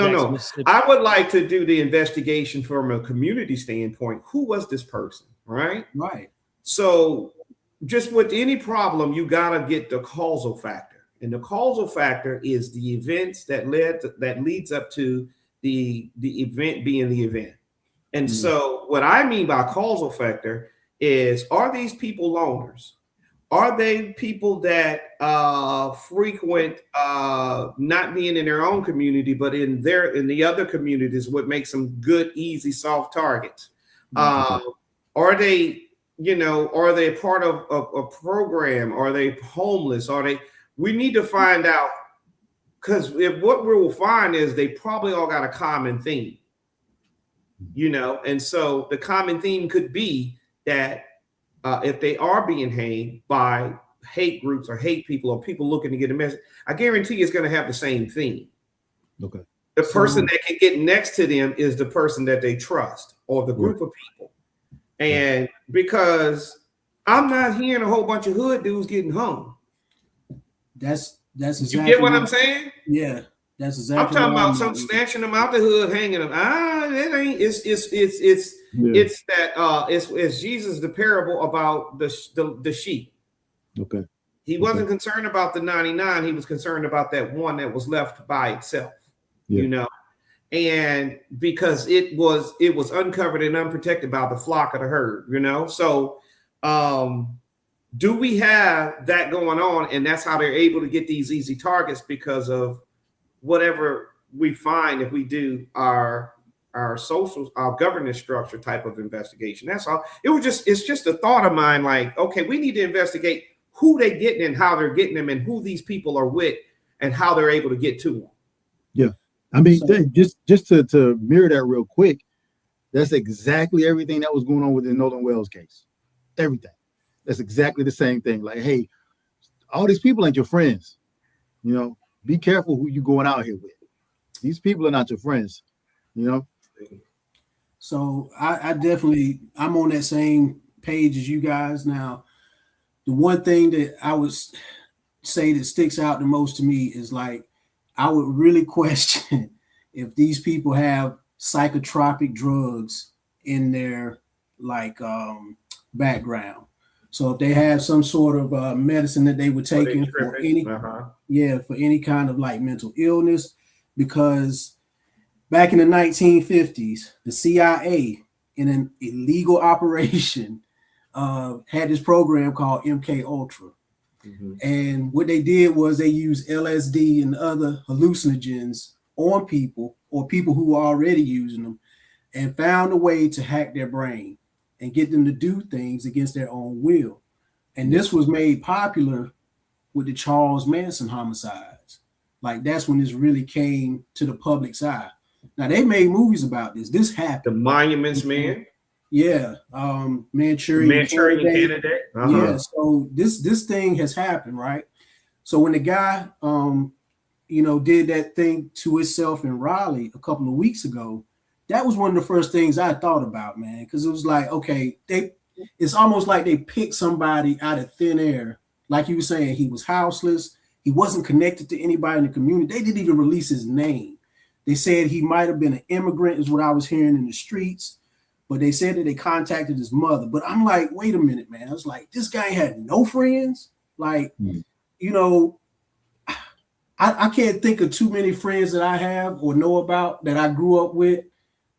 [SPEAKER 4] I would like to do the investigation from a community standpoint. Who was this person? Right.
[SPEAKER 3] Right.
[SPEAKER 4] So just with any problem, you got to get the causal factor. And the causal factor is the events that leads up to the event being the event. And so what I mean by causal factor is, are these people loners? Are they people that frequent not being in their own community, but in the other communities, what makes them good, easy, soft targets? Are they, you know, are they part of a program? Are they homeless? We need to find out, because what we will find is they probably all got a common theme, you know, and so the common theme could be that if they are being hanged by hate groups or hate people or people looking to get a message, I guarantee it's going to have the same theme.
[SPEAKER 2] Okay.
[SPEAKER 4] The person that can get next to them is the person that they trust or the group of people. And because I'm not hearing a whole bunch of hood dudes getting hung.
[SPEAKER 3] That's exactly.
[SPEAKER 4] You get what I'm saying?
[SPEAKER 3] Yeah, that's exactly.
[SPEAKER 4] I'm talking about some snatching them out the hood, hanging them. It ain't. It's that. It's Jesus, the parable about the sheep.
[SPEAKER 2] Okay.
[SPEAKER 4] He wasn't concerned about the 99. He was concerned about that one that was left by itself. Yeah. You know, and because it was uncovered and unprotected by the flock of the herd. You know, so. Do we have that going on? And that's how they're able to get these easy targets, because of whatever we find if we do our governance structure type of investigation. That's all. It's just a thought of mine, like, okay, we need to investigate who they're getting and how they're getting them and who these people are with and how they're able to get to them.
[SPEAKER 2] Yeah. I mean, just to mirror that real quick, that's exactly everything that was going on with the Nolan Wells case. Everything. That's exactly the same thing. Like, hey, all these people ain't your friends. You know, be careful who you going out here with. These people are not your friends, you know?
[SPEAKER 3] So I'm on that same page as you guys. Now, the one thing that I would say that sticks out the most to me is, like, I would really question if these people have psychotropic drugs in their, like, background. So if they have some sort of medicine that they were taking for any kind of, like, mental illness, because back in the 1950s, the CIA, in an illegal operation, had this program called MK Ultra. And what they did was they used LSD and other hallucinogens on people or people who were already using them, and found a way to hack their brain and get them to do things against their own will. And this was made popular with the Charles Manson homicides. Like, that's when this really came to the public's eye. Now, they made movies about this. This happened.
[SPEAKER 4] The Monuments Man.
[SPEAKER 3] Yeah. Manchurian Candidate. Yeah. So this thing has happened, right? So when the guy did that thing to itself in Raleigh a couple of weeks ago, that was one of the first things I thought about, man, because it was like, okay, it's almost like they picked somebody out of thin air. Like you were saying, he was houseless. He wasn't connected to anybody in the community. They didn't even release his name. They said he might have been an immigrant, is what I was hearing in the streets. But they said that they contacted his mother. But I'm like, wait a minute, man. I was like, this guy had no friends. Like, I can't think of too many friends that I have or know about that I grew up with,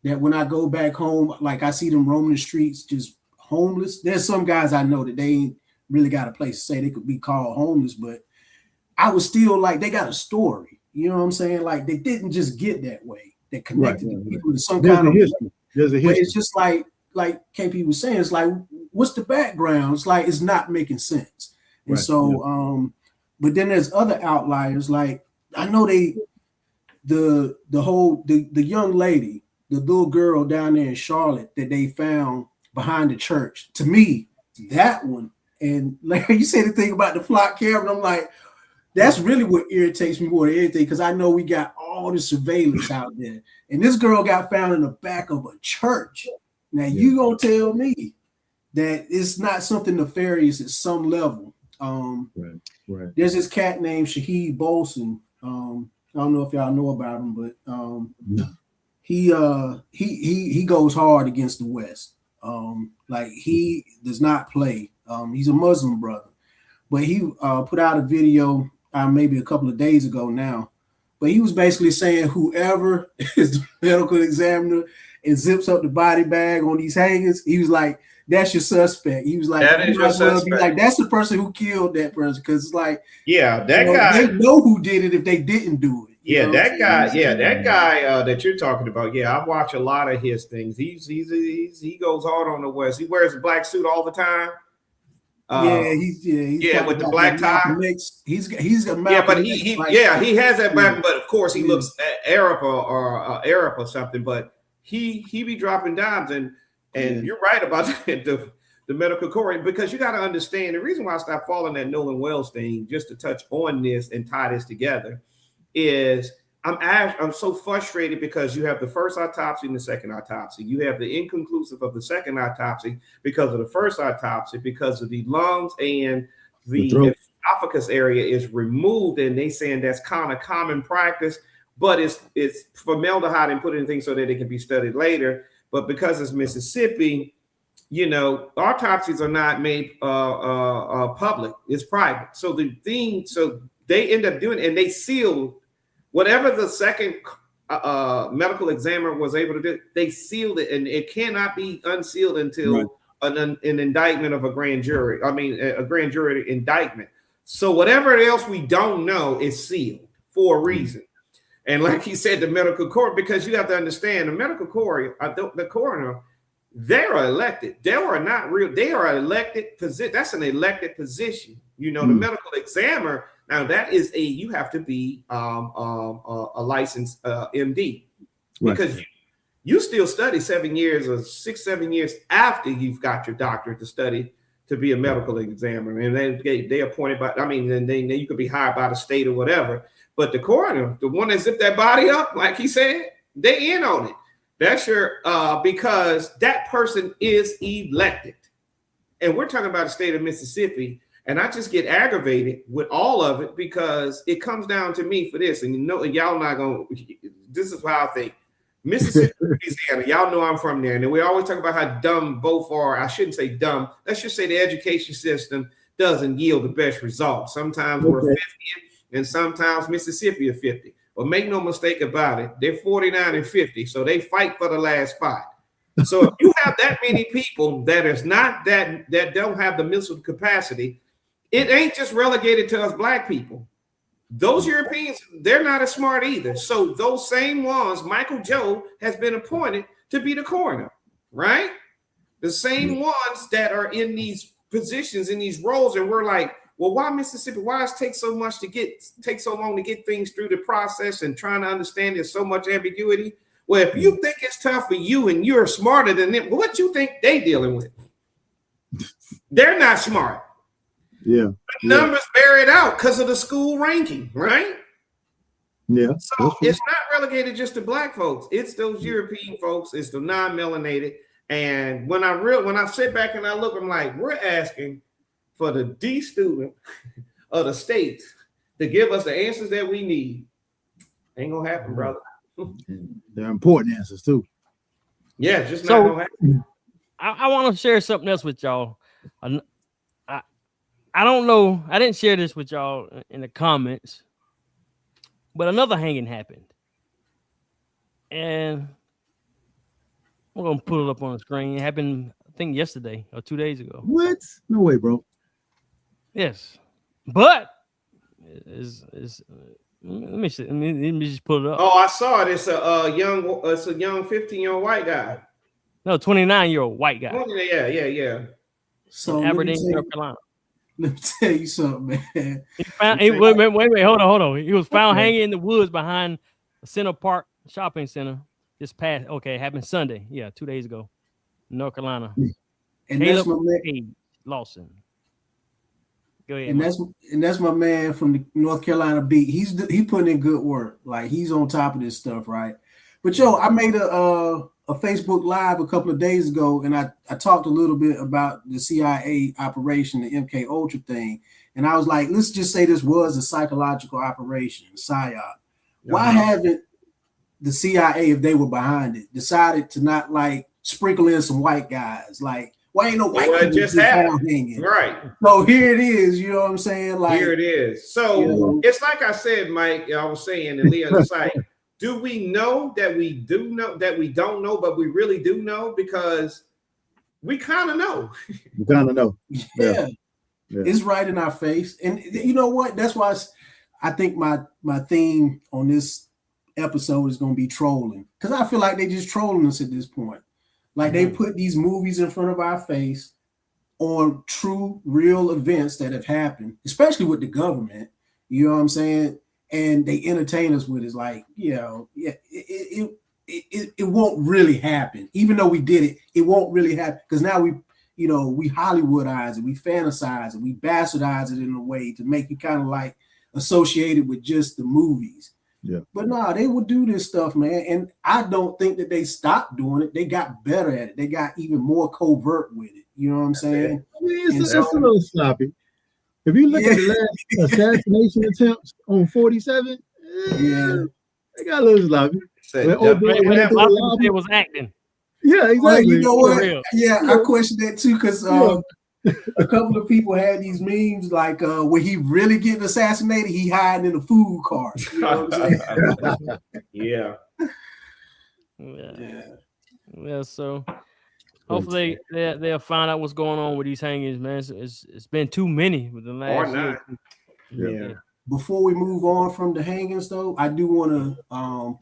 [SPEAKER 3] that when I go back home, like I see them roaming the streets, just homeless. There's some guys I know that they ain't really got a place to say they could be called homeless, but I was still like, they got a story. You know what I'm saying? Like, they didn't just get that way. They connected to people to some kind of
[SPEAKER 2] history. There's a history.
[SPEAKER 3] But it's just like KP was saying, it's like, what's the background? It's like, it's not making sense. And but then there's other outliers. Like, I know the young lady, the little girl down there in Charlotte that they found behind the church. To me, that one, and like you said the thing about the flock camera, I'm like, that's really what irritates me more than anything, because I know we got all the surveillance out there, and this girl got found in the back of a church. Now you gonna tell me that it's not something nefarious at some level?
[SPEAKER 2] Right.
[SPEAKER 3] There's this cat named Shaheed Bolson. I don't know if y'all know about him, but
[SPEAKER 2] no.
[SPEAKER 3] He goes hard against the West. Like, he does not play. He's a Muslim brother, but he put out a video maybe a couple of days ago now, but he was basically saying whoever is the medical examiner and zips up the body bag on these hangers, he was like, that's your suspect. He was like,
[SPEAKER 4] that is your suspect.
[SPEAKER 3] Like, that's the person who killed that person, because it's like,
[SPEAKER 4] that guy,
[SPEAKER 3] they know who did it if they didn't do it.
[SPEAKER 4] That guy that you're talking about. I watch a lot of his things. He goes hard on the West. He wears a black suit all the time. He's with the black tie.
[SPEAKER 3] He's a
[SPEAKER 4] but he has that back. But of course, he looks Arab or something. But he be dropping dimes, and you're right about the medical core, because you got to understand the reason why I stopped following that Nolan Wells thing, just to touch on this and tie this together, is I'm so frustrated because you have the first autopsy and the second autopsy. You have the inconclusive of the second autopsy because of the first autopsy, because of the lungs and the esophagus area is removed, and they saying that's kind of common practice, but it's formaldehyde and put in things so that it can be studied later. But because it's Mississippi, autopsies are not made public; it's private. So they end up doing it, and they seal whatever the second medical examiner was able to do. They sealed it, and it cannot be unsealed until an indictment of a grand jury. A grand jury indictment. So whatever else we don't know is sealed for a reason. And like he said, the medical court, because you have to understand, the medical court, the coroner, they are elected. They are not real. They are elected position. That's an elected position. The medical examiner. Now that is you have to be a licensed MD, because you still study 7 years or 6-7 years after you've got your doctorate to study to be a medical examiner, and they appointed by. Then you could be hired by the state or whatever. But the coroner, the one that zipped that body up, like he said, they in on it. That's because that person is elected. And we're talking about the state of Mississippi. And I just get aggravated with all of it, because it comes down to me for this. And y'all not going to, this is how I think. Mississippi, Louisiana, y'all know I'm from there. And we always talk about how dumb both are. I shouldn't say dumb. Let's just say the education system doesn't yield the best results. Sometimes we're 50 and sometimes Mississippi is 50. But make no mistake about it, they're 49 and 50. So they fight for the last spot. So if you have that many people that is not that don't have the mental capacity, it ain't just relegated to us black people. Those Europeans, they're not as smart either. So those same ones, Michael Joe has been appointed to be the coroner, right? The same ones that are in these positions, in these roles, and we're like, well, why Mississippi? Why does it take so long to get things through the process and trying to understand there's so much ambiguity? Well, if you think it's tough for you and you're smarter than them, what you think they dealing with? They're not smart.
[SPEAKER 2] Yeah.
[SPEAKER 4] The numbers bear it out because of the school ranking, right?
[SPEAKER 2] Yeah.
[SPEAKER 4] So it's not relegated just to black folks. It's those European folks. It's the non-melanated. And when I sit back and I look, I'm like, we're asking for the D student of the states to give us the answers that we need. Ain't gonna happen, brother.
[SPEAKER 2] They're important answers too.
[SPEAKER 4] Yeah, just not gonna happen.
[SPEAKER 1] I want to share something else with y'all. I don't know. I didn't share this with y'all in the comments, but another hanging happened, and I'm gonna put it up on the screen. It happened, I think, yesterday or 2 days ago.
[SPEAKER 2] What? No way, bro.
[SPEAKER 1] Yes, but let me see. Let me just pull it up.
[SPEAKER 4] Oh, I saw it. It's a young 15-year-old white guy.
[SPEAKER 1] No, 29-year-old white guy.
[SPEAKER 4] Yeah.
[SPEAKER 3] So
[SPEAKER 1] Aberdeen, North Carolina.
[SPEAKER 3] Let me tell you something, man.
[SPEAKER 1] Wait, hold on. He was found hanging in the woods behind the Center Park shopping center. It happened Sunday. Yeah, 2 days ago, North Carolina.
[SPEAKER 3] And
[SPEAKER 1] Caleb
[SPEAKER 3] that's my man,
[SPEAKER 1] Lawson. Go ahead.
[SPEAKER 3] and that's my man from the North Carolina beat. He putting in good work. Like, he's on top of this stuff, right? But I made a Facebook Live a couple of days ago, and I talked a little bit about the CIA operation, the MK Ultra thing, and I was like, let's just say this was a psychological operation, PSYOP. Why haven't the CIA, if they were behind it, decided to not like sprinkle in some white guys? Like, why ain't no white people
[SPEAKER 4] just happened?
[SPEAKER 3] Hanging?
[SPEAKER 4] Right.
[SPEAKER 3] So here it is. You know what I'm saying? Like,
[SPEAKER 4] here it is. So it's like I said, Mike. I was saying, and Leah, it's like, do we know that we do know that we don't know, but we really do know because we kind of know.
[SPEAKER 2] You kind of know.
[SPEAKER 3] Yeah. It's right in our face. And you know what? That's why I think my theme on this episode is going to be trolling, because I feel like they just trolling us at this point. Like, they put these movies in front of our face on true, real events that have happened, especially with the government. You know what I'm saying? And they entertain us with it. It's like, it won't really happen. Even though we did it, it won't really happen. Because now we Hollywoodize it, we fantasize it, we bastardize it in a way to make you kind of like associated with just the movies.
[SPEAKER 2] Yeah.
[SPEAKER 3] But no, they would do this stuff, man. And I don't think that they stopped doing it. They got better at it. They got even more covert with it. You know what I'm saying?
[SPEAKER 2] I mean, it's a little sloppy. If you look at the last assassination attempts on 47, they got a little sloppy.
[SPEAKER 1] It was acting.
[SPEAKER 2] Yeah, exactly.
[SPEAKER 3] Well, you know what? Yeah, I questioned that too, because a couple of people had these memes like, when he really getting assassinated, he hiding in a food cart. You know what I'm saying?
[SPEAKER 1] Yeah. So hopefully they'll find out what's going on with these hangings, man. It's been too many with the last year.
[SPEAKER 2] Yeah.
[SPEAKER 3] Before we move on from the hangings, though, I do want to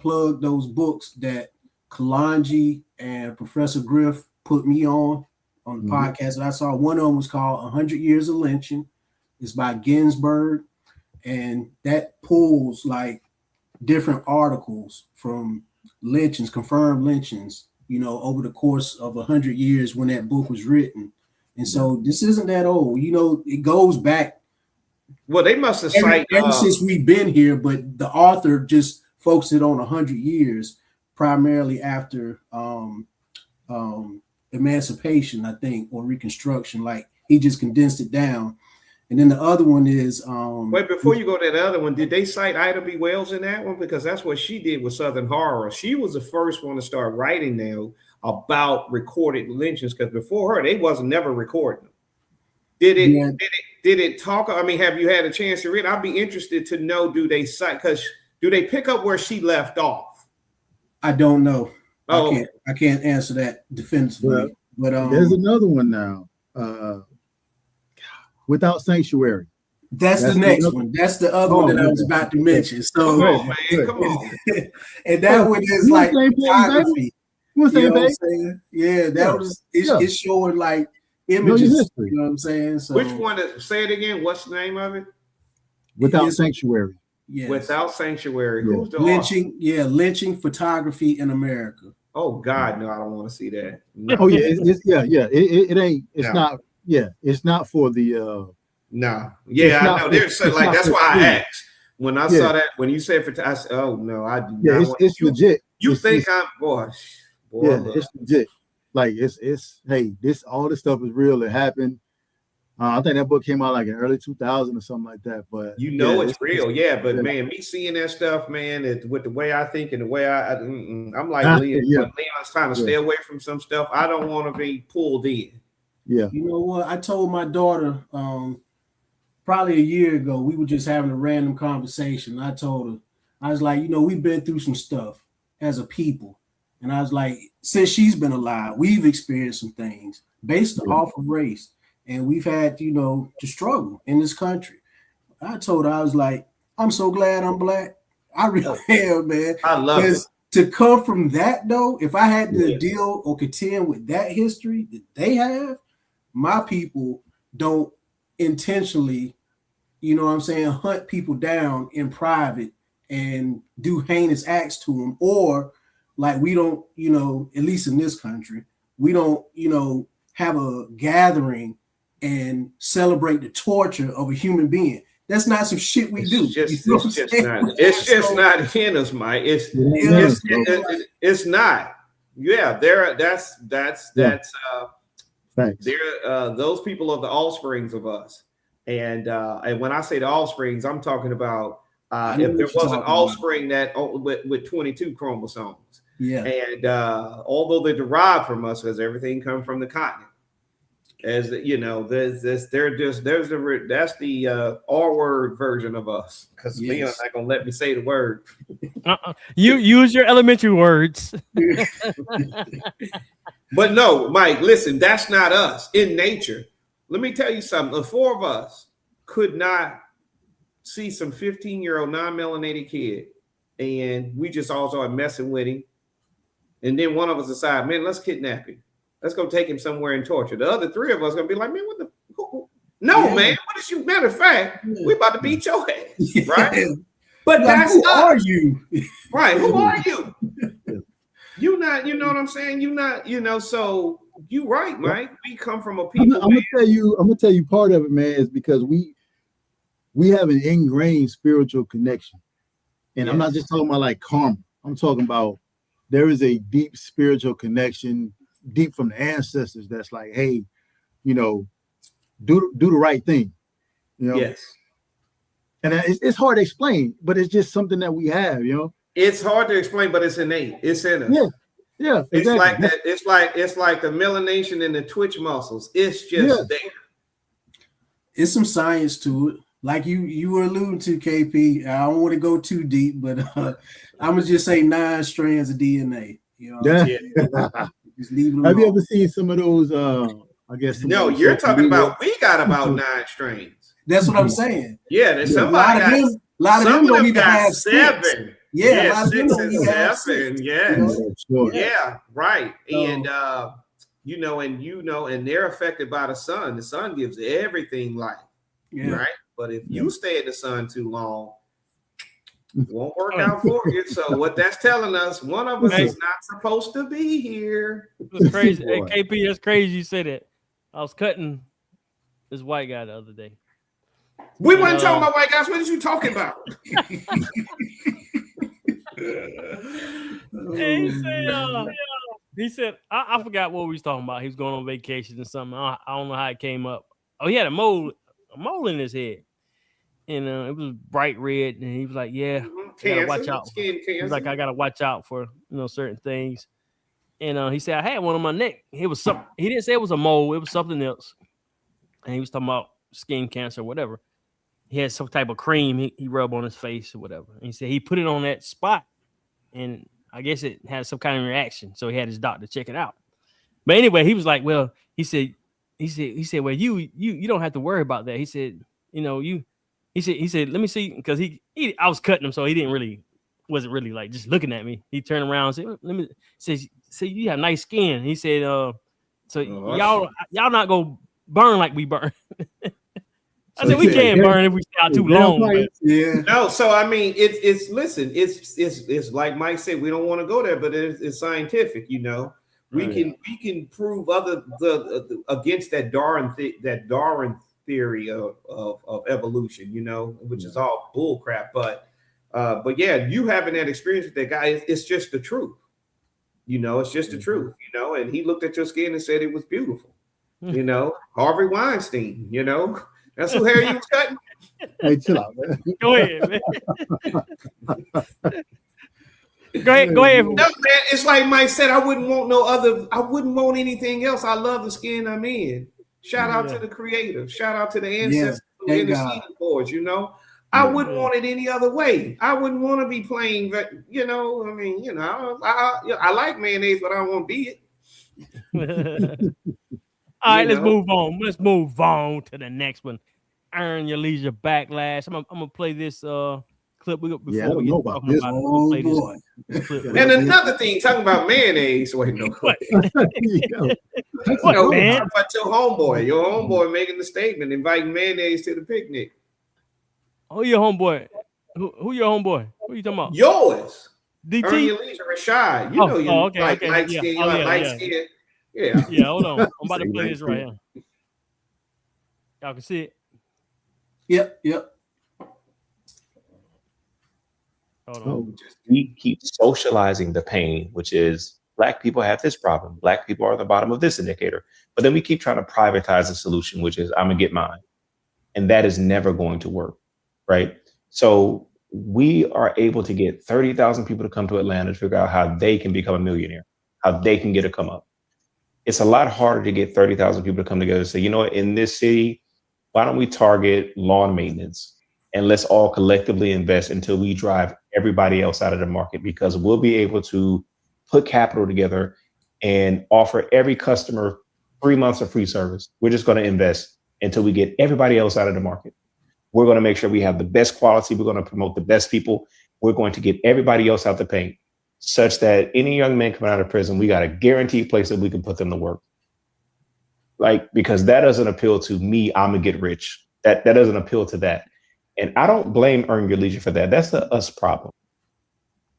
[SPEAKER 3] plug those books that Kalanji and Professor Griff put me on the podcast that I saw. One of them was called 100 Years of Lynching. It's by Ginsburg, and that pulls like different articles from lynchings, confirmed lynchings, over the course of 100 years when that book was written. And so this isn't that old. It goes back.
[SPEAKER 4] Well, they must have cited
[SPEAKER 3] ever since we've been here, but the author just focused it on 100 years, primarily after emancipation, I think, or Reconstruction. Like, he just condensed it down. And then the other one is
[SPEAKER 4] wait, before you go to the other one, did they cite Ida B. Wells in that one? Because that's what she did with Southern Horror. She was the first one to start writing now about recorded lynchings, because before her, they wasn't never recording them. Did it talk? I mean, have you had a chance to read? I'd be interested to know, do they pick up where she left off?
[SPEAKER 3] I don't know. I can't answer that definitively. But
[SPEAKER 2] there's another one now. Without Sanctuary.
[SPEAKER 3] That's the next one. That's the other one that I was about to mention. So,
[SPEAKER 4] come on, man, come on.
[SPEAKER 3] And that one is like photography. You know what I'm saying? Yeah, that was it's showing like images. You know what I'm saying? So
[SPEAKER 4] which one? Say it again. What's the name of it?
[SPEAKER 2] Without Sanctuary.
[SPEAKER 3] Yes.
[SPEAKER 4] Without Sanctuary.
[SPEAKER 2] Yeah.
[SPEAKER 4] Who's the
[SPEAKER 3] lynching? Author? Yeah, lynching photography in America.
[SPEAKER 4] Oh God, no! I don't want to see that. No.
[SPEAKER 2] Oh yeah, it ain't. It's not. Yeah, it's not for the.
[SPEAKER 4] No, yeah, I know. There's like that's why I asked when I saw that when you said I said, oh no, I do not.
[SPEAKER 2] Yeah, it's legit.
[SPEAKER 4] You think I'm boy?
[SPEAKER 2] Yeah, it's legit. Like it's hey, this all this stuff is real. It happened. I think that book came out like in early 2000 or something like that. But
[SPEAKER 4] it's real, But man, me seeing that stuff, man, with the way I think and the way I'm like Leon. Leon's trying to stay away from some stuff. I don't want to be pulled in.
[SPEAKER 2] Yeah.
[SPEAKER 3] You know what? I told my daughter probably a year ago, we were just having a random conversation. I told her, I was like, we've been through some stuff as a people. And I was like, since she's been alive, we've experienced some things based off of race. And we've had, to struggle in this country. I told her, I was like, I'm so glad I'm black. I really am, man.
[SPEAKER 4] I love it.
[SPEAKER 3] To come from that, though, if I had to deal or contend with that history that they have, my people don't intentionally, hunt people down in private and do heinous acts to them. Or like we don't, at least in this country, we don't, have a gathering and celebrate the torture of a human being. That's not some shit we do.
[SPEAKER 4] It's just not in us, Mike. It's not. Yeah, that's those people are the offsprings of us. And when I say the offsprings, I'm talking about if there was an offspring that with 22 chromosomes.
[SPEAKER 3] Yeah.
[SPEAKER 4] And although they derive from us, because everything comes from the continent. As there's that's the R word version of us, because Leon's not gonna let me say the word.
[SPEAKER 1] You use your elementary words.
[SPEAKER 4] But no, Mike, listen, that's not us in nature. Let me tell you something. The four of us could not see some 15-year-old non-melanated kid, and we just all started messing with him. And then one of us decided, man, let's kidnap him. Let's go take him somewhere and torture. The other three of us are gonna be like, man, what the? No, man. What is you? Matter of fact, we about to beat your ass, right? But that's
[SPEAKER 3] who are you?
[SPEAKER 4] Right? Who are you? You not. You know what I'm saying? You not. So you right, Mike. We come from a people.
[SPEAKER 2] I'm gonna tell you. Part of it, man, is because we have an ingrained spiritual connection, and I'm not just talking about like karma. I'm talking about there is a deep spiritual connection. Deep from the ancestors, that's like, hey, do the right thing,
[SPEAKER 4] Yes. And
[SPEAKER 2] it's hard to explain, but it's just something that we have,
[SPEAKER 4] It's hard to explain, but it's innate. It's in us.
[SPEAKER 2] Yeah. Exactly.
[SPEAKER 4] It's like that. It's like the melanation and the twitch muscles. It's just there.
[SPEAKER 3] It's some science to it, like you were alluding to, KP. I don't want to go too deep, but I'm gonna just say 9 strands of DNA.
[SPEAKER 2] Have you ever seen some of those? I guess.
[SPEAKER 4] No, you're talking about. We got about 9 strains.
[SPEAKER 3] That's what I'm saying.
[SPEAKER 4] Yeah, there's somebody.
[SPEAKER 3] A lot of them don't even have
[SPEAKER 4] 7.
[SPEAKER 3] 6. Yeah, a lot of
[SPEAKER 4] 6
[SPEAKER 3] them
[SPEAKER 4] and 7. Yes. Yeah, right.
[SPEAKER 3] So,
[SPEAKER 4] and and they're affected by the sun. The sun gives everything life. Yeah. Right. But if you stay in the sun too long, it won't work out for you. So what that's telling us, one of us is not supposed to be here.
[SPEAKER 1] That's crazy. Hey, KP, that's crazy you said it. I was cutting this white guy the other day.
[SPEAKER 4] We weren't talking about white guys. What are you talking about?
[SPEAKER 1] He said, I forgot what we was talking about. He was going on vacation or something. I don't know how it came up. Oh, he had a mole in his head. And it was bright red, and he was like, "Yeah, gotta watch out." He's like, "I gotta watch out for certain things." And he said, "I had one on my neck. It was something." He didn't say it was a mole; it was something else. And he was talking about skin cancer or whatever. He had some type of cream he rubbed on his face or whatever. And he said he put it on that spot, and I guess it had some kind of reaction. So he had his doctor check it out. But anyway, he was like, "Well," he said, he said, well, you don't have to worry about that. He said, you know, he said, let me see, because I was cutting him, so he wasn't really like just looking at me. He turned around and said, let me say you have nice skin. He said, so y'all not gonna burn like we burn. I said we can't burn if we stay out too long. But.
[SPEAKER 3] Yeah.
[SPEAKER 4] No, so I mean, it's like Mike said, we don't want to go there, but it's scientific. You know, we can prove against that Darwin theory of evolution. You know, which is all bull crap. But yeah, you having that experience with that guy, it's just the truth. You know, it's just the truth. You know, and he looked at your skin and said it was beautiful. You know, Harvey Weinstein. You know. That's who hair you was cutting.
[SPEAKER 2] Hey, chill out, man.
[SPEAKER 1] Go ahead, man. Go ahead.
[SPEAKER 4] No, man, it's like Mike said, I wouldn't want anything else. I love the skin I'm in. Shout out to the creator. Shout out to the ancestors who interceded for us, you know. I wouldn't want it any other way. I wouldn't want to be playing, you know, I mean, you know, I like mayonnaise, but I don't want to be it.
[SPEAKER 1] All right, let's move on. Let's move on to the next one. Earn Your Leisure Backlash. I'm gonna play this clip before we get talking about
[SPEAKER 3] boy.
[SPEAKER 4] And another thing, talking about mayonnaise. Wait, no.
[SPEAKER 1] What,
[SPEAKER 4] man? About your homeboy making the statement, inviting mayonnaise to the picnic.
[SPEAKER 1] Who your homeboy? Who your homeboy? Who you talking about?
[SPEAKER 4] Yours.
[SPEAKER 1] DT?
[SPEAKER 4] Earn Your Leisure, Rashad. You know you like light skin. You like light skin. Yeah.
[SPEAKER 1] Yeah, hold on. I'm about to play this right here. Y'all can see it.
[SPEAKER 3] Yep.
[SPEAKER 1] Hold on.
[SPEAKER 5] We keep socializing the pain, which is Black people have this problem. Black people are at the bottom of this indicator. But then we keep trying to privatize the solution, which is I'm gonna get mine. And that is never going to work, right? So we are able to get 30,000 people to come to Atlanta to figure out how they can become a millionaire, how they can get a come up. It's a lot harder to get 30,000 people to come together and say, you know what, in this city, why don't we target lawn maintenance and let's all collectively invest until we drive everybody else out of the market, because we'll be able to put capital together and offer every customer 3 months of free service. We're just going to invest until we get everybody else out of the market. We're going to make sure we have the best quality. We're going to promote the best people. We're going to get everybody else out the paint, such that any young man coming out of prison, we got a guaranteed place that we can put them to work. Like, because that doesn't appeal to me, I'm gonna get rich. That doesn't appeal to that. And I don't blame Earn Your Leisure for that. That's a us problem.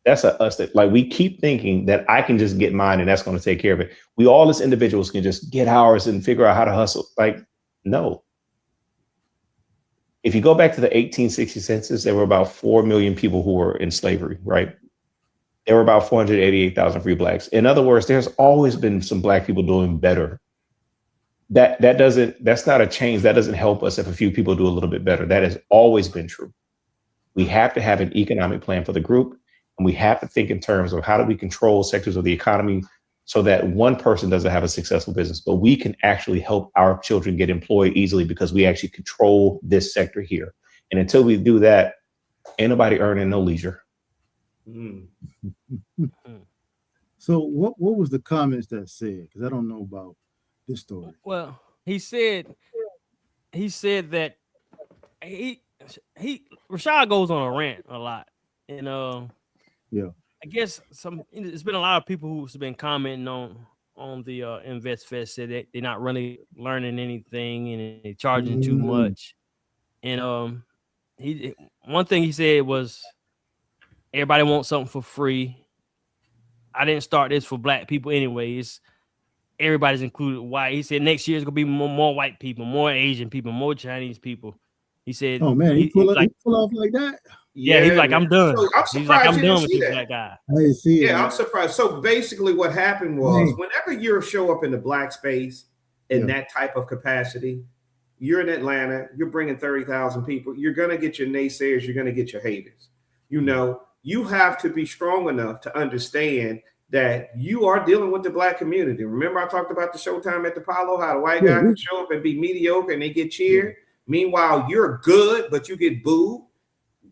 [SPEAKER 5] That's a us that, like, we keep thinking that I can just get mine and that's gonna take care of it. We all as individuals can just get ours and figure out how to hustle. Like, no. If you go back to the 1860 census, there were about 4 million people who were in slavery, right? There were about 488,000 free Blacks. In other words, there's always been some Black people doing better. That's not a change. That doesn't help us if a few people do a little bit better. That has always been true. We have to have an economic plan for the group, and we have to think in terms of how do we control sectors of the economy so that one person doesn't have a successful business, but we can actually help our children get employed easily because we actually control this sector here. And until we do that, ain't nobody earning no leisure.
[SPEAKER 2] So what was the comments that said? Because I don't know about this story.
[SPEAKER 1] Well, he said that Rashad goes on a rant a lot, and I guess it's been a lot of people who's been commenting on the Invest Fest, said that they're not really learning anything and they're charging too much. And one thing he said was everybody wants something for free. I didn't start this for Black people anyways. Everybody's included white. He said next year it's gonna be more white people, more Asian people, more Chinese people. He said,
[SPEAKER 2] "Oh man, he pull off like that."
[SPEAKER 1] Yeah, he's like, "I'm done."
[SPEAKER 4] So
[SPEAKER 1] he's like, "I'm done with this Black guy."
[SPEAKER 2] I didn't see it.
[SPEAKER 4] Yeah, I'm surprised. So basically, what happened was, whenever you show up in the Black space in that type of capacity, you're in Atlanta, you're bringing 30,000 people. You're gonna get your naysayers. You're gonna get your haters. You know, you have to be strong enough to understand that you are dealing with the Black community. Remember, I talked about the Showtime at the Apollo, how the white guy can show up and be mediocre and they get cheered. Meanwhile, you're good, but you get booed.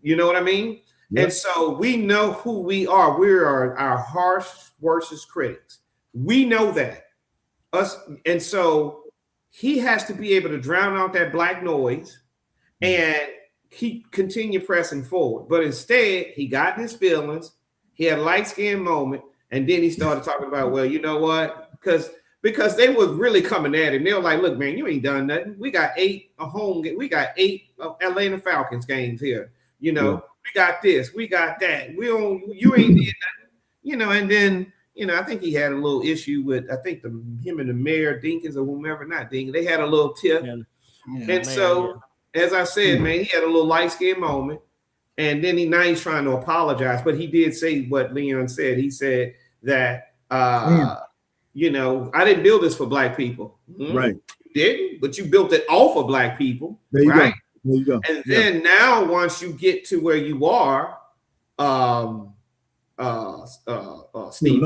[SPEAKER 4] You know what I mean? And so we know who we are. We are our harsh, worst critics. We know that. And so he has to be able to drown out that black noise and continue pressing forward. But instead, he got in his feelings. He had a light-skinned moment, and then he started talking about, well, you know what? Because they were really coming at him. They were like, look, man, you ain't done nothing. We got 8 We got 8 Atlanta Falcons games here. You know, we got this, we got that. You ain't did nothing. You know, and then, you know, I think he had a little issue with, I think him and the mayor, Dinkins, or whomever, not Dinkins, they had a little tip. As I said, man, he had a little light-skinned moment. And then now he's trying to apologize. But he did say what Leon said. He said that, you know, I didn't build this for black people.
[SPEAKER 2] Right.
[SPEAKER 4] You didn't, but you built it all for black people.
[SPEAKER 2] There you
[SPEAKER 4] right?
[SPEAKER 2] go. There you go.
[SPEAKER 4] And then now, once you get to where you are, Steve,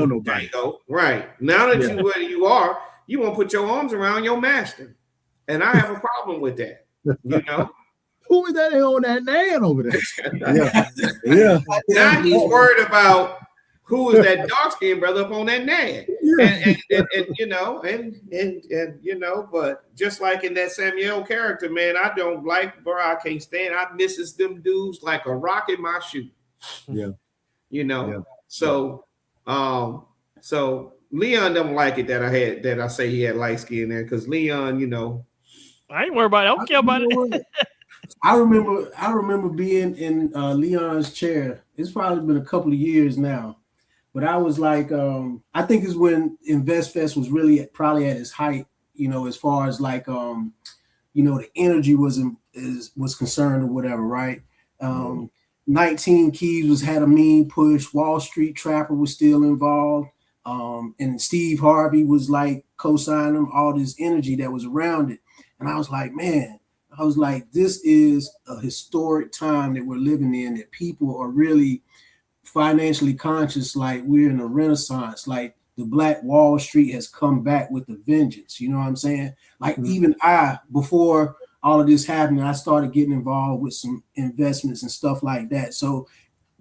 [SPEAKER 4] right now that you where you are, you won't put your arms around your master, and I have a problem with that. You know,
[SPEAKER 2] who is that on that man over there?
[SPEAKER 4] Now he's worried about who is that dark skinned brother up on that nag, and you know, and you know, but just like in that Samuel character, man, I don't like, bro. I can't stand. I misses them dudes like a rock in my shoe.
[SPEAKER 2] Yeah.
[SPEAKER 4] You know, so Leon don't like it that I say he had light skin there, because Leon, you know,
[SPEAKER 1] I ain't worried about it. I don't care about it.
[SPEAKER 3] I remember being in Leon's chair. It's probably been a couple of years now, but I was like, I think it's when InvestFest was really probably at its height, you know, as far as like, you know, the energy was concerned or whatever, right? 19 Keys had a mean push. Wall Street Trapper was still involved. And Steve Harvey was like co-signing them, all this energy that was around it. And I was like, man, this is a historic time that we're living in, that people are really financially conscious. Like, we're in a renaissance. Like, the Black Wall Street has come back with a vengeance. You know what I'm saying? Like, even before all of this happened, I started getting involved with some investments and stuff like that. So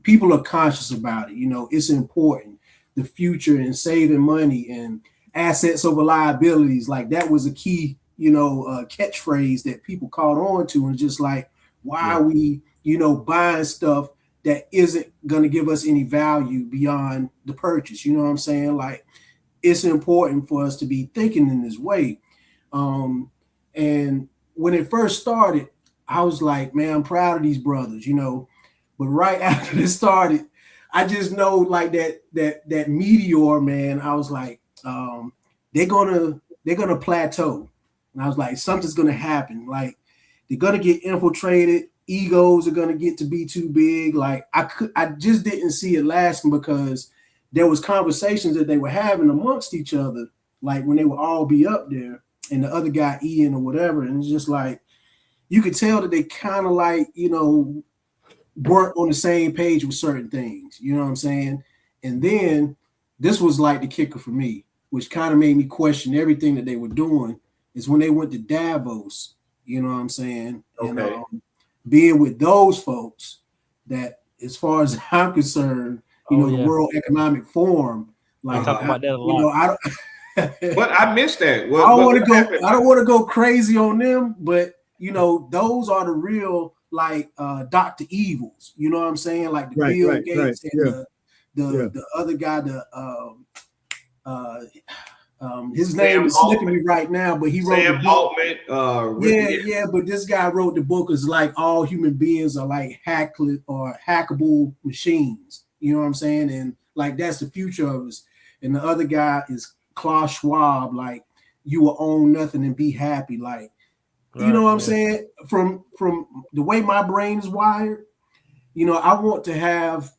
[SPEAKER 3] people are conscious about it. You know, it's important. The future and saving money and assets over liabilities, like that was a key, you know, catchphrase that people caught on to. And just like, why are we, you know, buying stuff that isn't going to give us any value beyond the purchase? You know what I'm saying? Like, it's important for us to be thinking in this way. And when it first started, I was like, man, I'm proud of these brothers, you know. But right after it started, I just know, like, that meteor, man. I was like, they're gonna plateau, and I was like, something's gonna happen. Like, they're gonna get infiltrated. Egos are gonna get to be too big. Like, I just didn't see it lasting, because there was conversations that they were having amongst each other, like when they would all be up there, and the other guy, Ian or whatever, and it's just like, you could tell that they kind of like, you know, weren't on the same page with certain things. You know what I'm saying? And then this was like the kicker for me, which kind of made me question everything that they were doing, is when they went to Davos. You know what I'm saying?
[SPEAKER 4] Okay.
[SPEAKER 3] And being with those folks, that, as far as I'm concerned, you know, the World Economic Forum, like,
[SPEAKER 1] I talk about that a lot.
[SPEAKER 3] You know, I don't.
[SPEAKER 4] But I missed that.
[SPEAKER 3] I don't want to go crazy on them, but you know, those are the real, like, Dr. Evils. You know what I'm saying? Like the Bill Gates and the other guy, his name is slipping me right now, but he wrote
[SPEAKER 4] Sam
[SPEAKER 3] Altman. But this guy wrote the book, is like, all human beings are like hackable machines. You know what I'm saying? And like, that's the future of us. And the other guy is Klaus Schwab, like, you will own nothing and be happy. Like, you know what I'm saying? From the way my brain is wired, you know, I want to have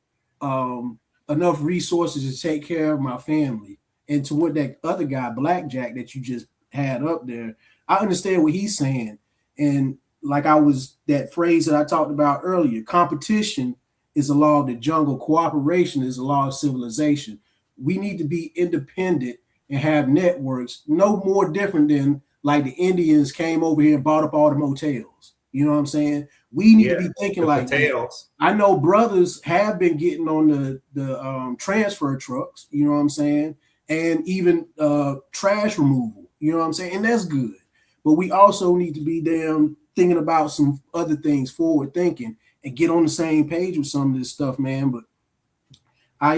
[SPEAKER 3] enough resources to take care of my family. And to what that other guy, Blackjack, that you just had up there, I understand what he's saying. And like, that phrase that I talked about earlier, competition is a law of the jungle. Cooperation is a law of civilization. We need to be independent and have networks, no more different than like the Indians came over here and bought up all the motels. You know what I'm saying? We need to be thinking like that. I know brothers have been getting on the transfer trucks, you know what I'm saying? And even trash removal, you know what I'm saying? And that's good. but we also need to be damn thinking about some other things, forward thinking, and get on the same page with some of this stuff, man. But I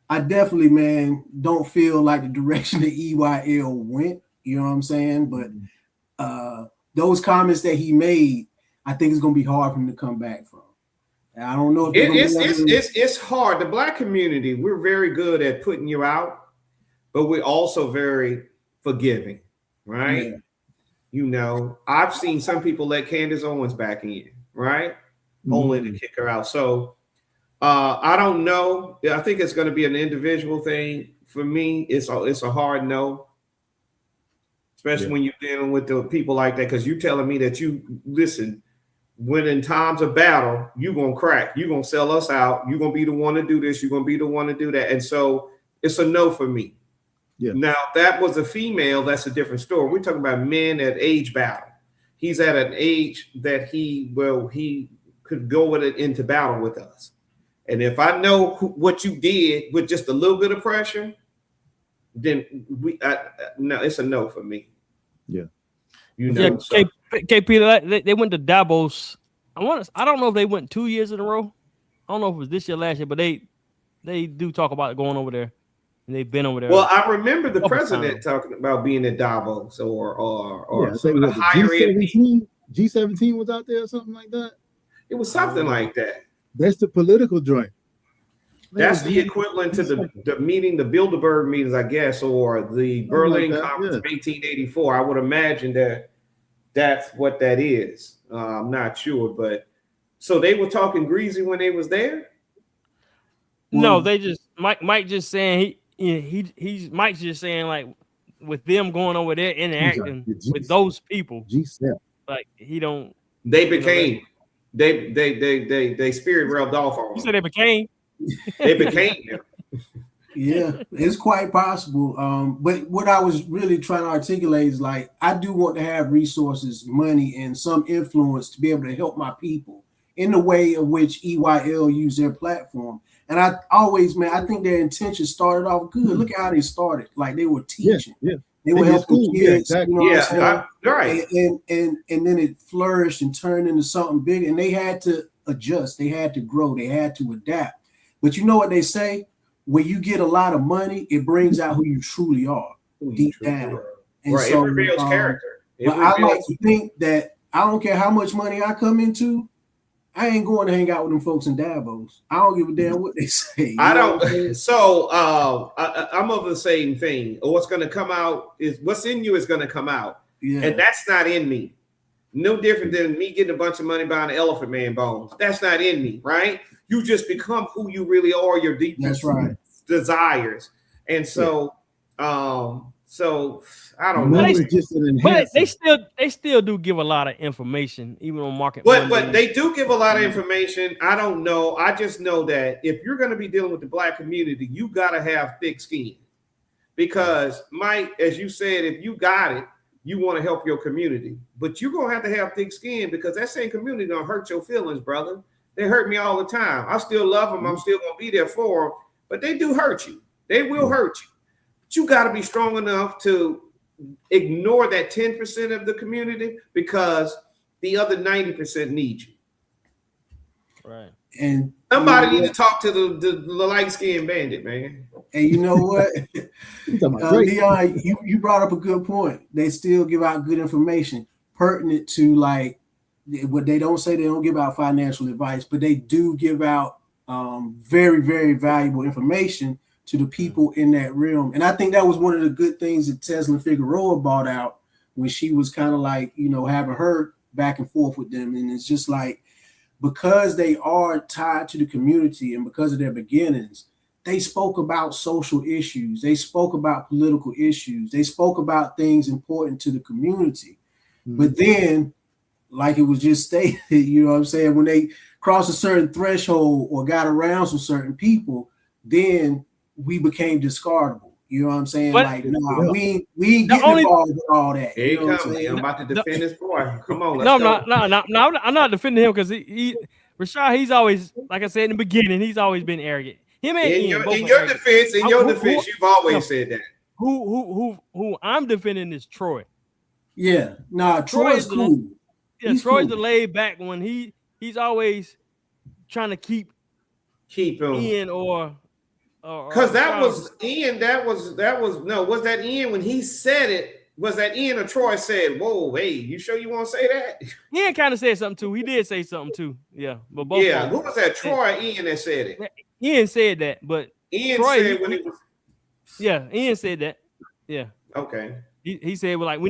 [SPEAKER 3] definitely, man, don't feel like the direction that EYL went. You know what I'm saying? But those comments that he made, I think it's gonna be hard for him to come back from. And I don't know if
[SPEAKER 4] it's hard. The Black community, we're very good at putting you out, but we're also very forgiving, right? Yeah. You know, I've seen some people let Candace Owens back in, right? Only to kick her out. So I don't know. I think it's going to be an individual thing. For me, it's a hard no, especially when you're dealing with the people like that. Because you're telling me that you listen. When in times of battle, you're going to crack. You're going to sell us out. You're going to be the one to do this. You're going to be the one to do that. And so it's a no for me. Yeah. Now, if that was a female, that's a different story. We're talking about men at age battle. He's at an age that he could go with it into battle with us. And if I know what you did with just a little bit of pressure, then no, it's a no for me.
[SPEAKER 2] Yeah.
[SPEAKER 1] You know, yeah, so. KP, they went to Davos. I don't know if they went 2 years in a row. I don't know if it was this year, last year, but they do talk about going over there, and they've been over there.
[SPEAKER 4] Well, I remember the president talking about being at Davos or some of the higher
[SPEAKER 2] G17 was out there or something like that.
[SPEAKER 4] It was something like that.
[SPEAKER 2] That's the political joint.
[SPEAKER 4] That's the equivalent to the meeting, the Bilderberg meetings, I guess, or the Berlin Conference of 1884. I would imagine that's what that is. I'm not sure, but so they were talking greasy when they was there.
[SPEAKER 1] No, they just Mike just saying he's Mike's just saying like with them going over there interacting with those people. Like he don't.
[SPEAKER 4] They became they spirit rubbed off on them.
[SPEAKER 1] You said they became.
[SPEAKER 4] They became them.
[SPEAKER 3] Yeah, it's quite possible. But what I was really trying to articulate is like I do want to have resources, money, and some influence to be able to help my people in the way of which EYL use their platform. And I always, man, I think their intention started off good. Look at how they started. Like they were teaching. Yeah. They were helping kids.
[SPEAKER 4] Yeah, exactly.
[SPEAKER 3] Right. And then it flourished and turned into something big. And they had to adjust. They had to grow. They had to adapt. But you know what they say? When you get a lot of money, it brings out who you truly are deep down. And
[SPEAKER 4] right. So, it reveals character.
[SPEAKER 3] But I like to think that I don't care how much money I come into, I ain't going to hang out with them folks in Davos. I don't give a damn what they say.
[SPEAKER 4] I don't. So I'm of the same thing. What's going to come out is what's in you is going to come out. Yeah. And that's not in me. No different than me getting a bunch of money buying Elephant Man bones. That's not in me, right? You just become who you really are, your deepest desires. And so, so I don't know.
[SPEAKER 1] But they still do give a lot of information, even on market.
[SPEAKER 4] But they do give a lot of information. I don't know. I just know that if you're going to be dealing with the Black community, you got to have thick skin. Because, Mike, as you said, if you got it, you want to help your community. But you're going to have thick skin because that same community going to hurt your feelings, brother. They hurt me all the time. I still love them. I'm still going to be there for them. But they do hurt you. They will hurt you. But you got to be strong enough to ignore that 10% of the community because the other 90% need you.
[SPEAKER 1] Right.
[SPEAKER 3] And
[SPEAKER 4] somebody need to talk to the light-skinned bandit, man.
[SPEAKER 3] And you know what? Leon, you brought up a good point. They still give out good information pertinent to like what they don't say. They don't give out financial advice, but they do give out very, very valuable information to the people in that realm. And I think that was one of the good things that Tesla Figueroa brought out when she was kind of like, you know, having her back and forth with them. And it's just like, because they are tied to the community and because of their beginnings, they spoke about social issues. They spoke about political issues. They spoke about things important to the community. Mm-hmm. But then, like it was just stated, you know what I'm saying, when they crossed a certain threshold or got around some certain people, then we became discardable. You know what I'm saying? But, like, nah, we ain't getting involved with all that.
[SPEAKER 4] Here you know I'm about to defend this boy. Come on, let's
[SPEAKER 1] go. I'm not defending him because Rashad, he's always, like I said in the beginning, he's always been arrogant. Him and
[SPEAKER 4] in your defense, you've always said that.
[SPEAKER 1] Who I'm defending is Troy.
[SPEAKER 3] Yeah, nah, Troy's cool.
[SPEAKER 1] Yeah,
[SPEAKER 3] He's
[SPEAKER 1] Troy's
[SPEAKER 3] cool.
[SPEAKER 1] the laid back one. He's always trying to keep
[SPEAKER 4] him.
[SPEAKER 1] Ian or
[SPEAKER 4] Because that
[SPEAKER 1] trying
[SPEAKER 4] was Ian. That was no. Was that Ian when he said it? Was that Ian or Troy said, "Whoa, hey, you sure you want to say that?"
[SPEAKER 1] Ian kind of said something too. He did say something too. Yeah, but both.
[SPEAKER 4] Yeah, who was that? Troy or Ian that said it?
[SPEAKER 1] Ian said that, but
[SPEAKER 4] Ian
[SPEAKER 1] Troy,
[SPEAKER 4] said when it was.
[SPEAKER 1] Yeah, Ian said that. Yeah.
[SPEAKER 4] Okay.
[SPEAKER 1] He said, well, like we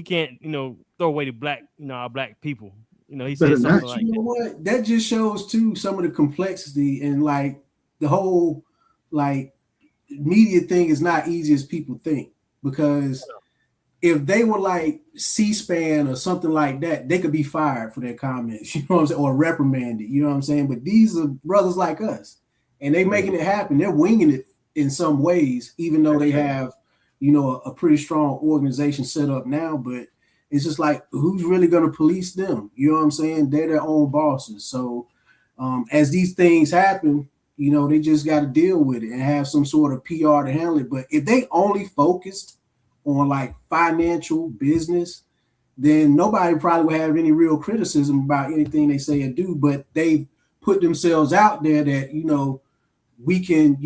[SPEAKER 1] can't, throw away the black, our black people. He
[SPEAKER 2] Better
[SPEAKER 1] said
[SPEAKER 2] not.
[SPEAKER 1] something like
[SPEAKER 3] You know what? That just shows too some of the complexity and like the whole like media thing is not easy as people think, because if they were like C-SPAN or something like that, they could be fired for their comments, you know what I'm saying, or reprimanded, you know what I'm saying? But these are brothers like us, and they making it happen. They're winging it in some ways, even though they have, a pretty strong organization set up now. But it's just like, who's really going to police them? You know what I'm saying? They're their own bosses. So as these things happen, they just got to deal with it and have some sort of PR to handle it. But if they only focused on like financial business, then nobody probably would have any real criticism about anything they say or do. But they put themselves out there that, we can,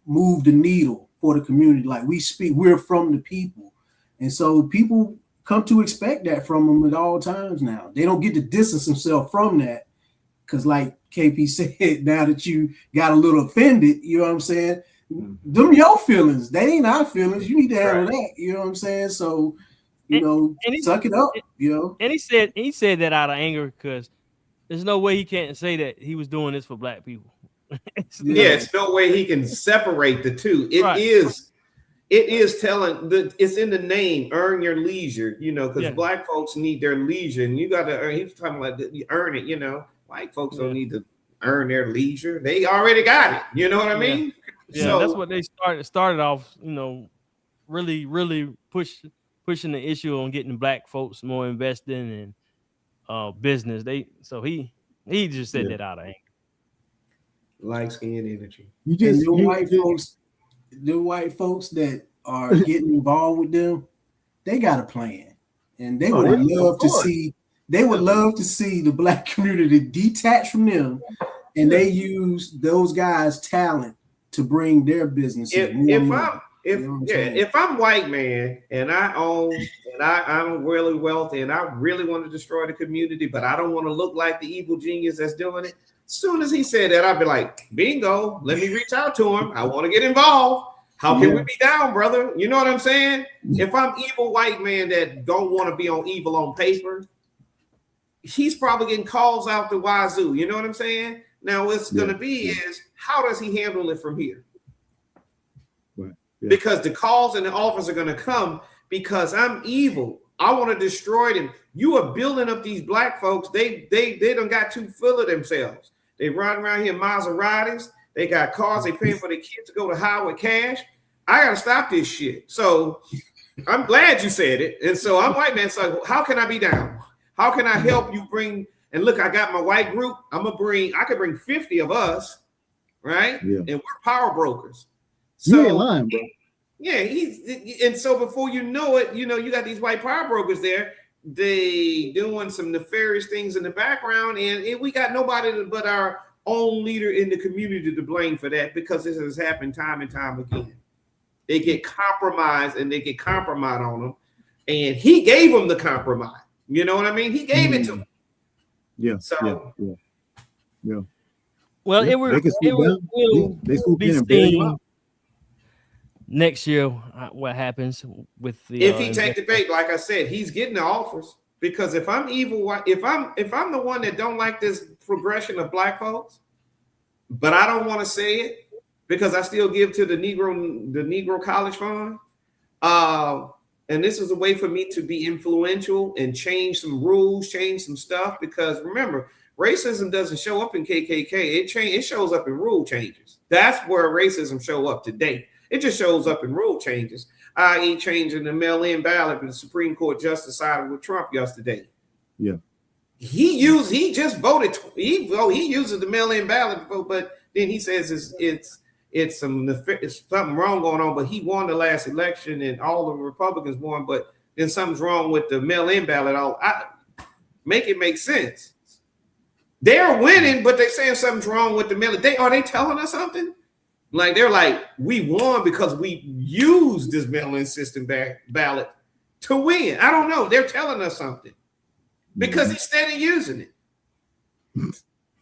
[SPEAKER 3] move the needle for the community. Like we're from the people. And so people come to expect that from them at all times now. They don't get to distance themselves from that. Because like KP said, now that you got a little offended, you know what I'm saying? Them your feelings. They ain't our feelings. You need to handle that. You know what I'm saying? So, suck it up,
[SPEAKER 1] And he said that out of anger because there's no way he can't say that he was doing this for black people.
[SPEAKER 4] It's no way he can separate the two. It is telling it's in the name, earn your leisure, because black folks need their leisure, and you got to earn. He's talking about you earn it, White folks don't need to earn their leisure; they already got it. You know what I mean?
[SPEAKER 1] Yeah,
[SPEAKER 4] so,
[SPEAKER 1] that's what they started off. Really, really pushing the issue on getting black folks more invested in business. He just said that out of anger.
[SPEAKER 4] Light skin energy.
[SPEAKER 3] The white folks that are getting involved with them, they got a plan, and they would love to see. They would love to see the black community detach from them, and they use those guys' talent to bring their business.
[SPEAKER 4] If I'm white man and I own and I'm really wealthy and I really want to destroy the community, but I don't want to look like the evil genius that's doing it. As soon as he said that, I'd be like, bingo, let me reach out to him. I want to get involved. How can we be down, brother? You know what I'm saying? If I'm evil white man that don't want to be on evil on paper, he's probably getting calls out the wazoo. You know what I'm saying? Now what's going to be is, how does he handle it from here?
[SPEAKER 2] Right. Yeah.
[SPEAKER 4] Because the calls and the offers are going to come because I'm evil. I want to destroy them. You are building up these black folks. They done got too full of themselves. They run around here in Maseratis. They got cars. They paying for their kids to go to Howard Cash. I got to stop this shit. So I'm glad you said it. And so I'm white man. So how can I be down? How can I help you bring? And look, I got my white group. I could bring 50 of us, right?
[SPEAKER 2] Yeah.
[SPEAKER 4] And we're power brokers.
[SPEAKER 2] So you ain't lying, bro.
[SPEAKER 4] Yeah, and so before you know it, you got these white power brokers there. They doing some nefarious things in the background, and we got nobody but our own leader in the community to blame for that, because this has happened time and time again. They get compromised and they get compromised on them, and he gave them the compromise. You know what I mean? He gave it to them.
[SPEAKER 2] Yeah.
[SPEAKER 4] So
[SPEAKER 2] yeah.
[SPEAKER 1] Well, it will be seen next year what happens with the.
[SPEAKER 4] If he take the bait, like I said, he's getting the offers. Because if I'm evil, if I'm the one that don't like this progression of black folks, but I don't want to say it because I still give to the Negro College Fund, and this is a way for me to be influential and change some rules, change some stuff. Because remember, racism doesn't show up in KKK. It shows up in rule changes. That's where racism show up today. It just shows up in rule changes, i.e. changing the mail-in ballot, but the Supreme Court just decided with Trump yesterday.
[SPEAKER 2] Yeah.
[SPEAKER 4] He just voted. He uses the mail-in ballot vote, but then he says it's something wrong going on. But he won the last election, and all the Republicans won. But then something's wrong with the mail-in ballot. Make it make sense. They're winning, but they're saying something's wrong with the mail. Are they telling us something? Like they're like, we won because we used this mail-in system ballot to win. I don't know. They're telling us something because he's steady using it.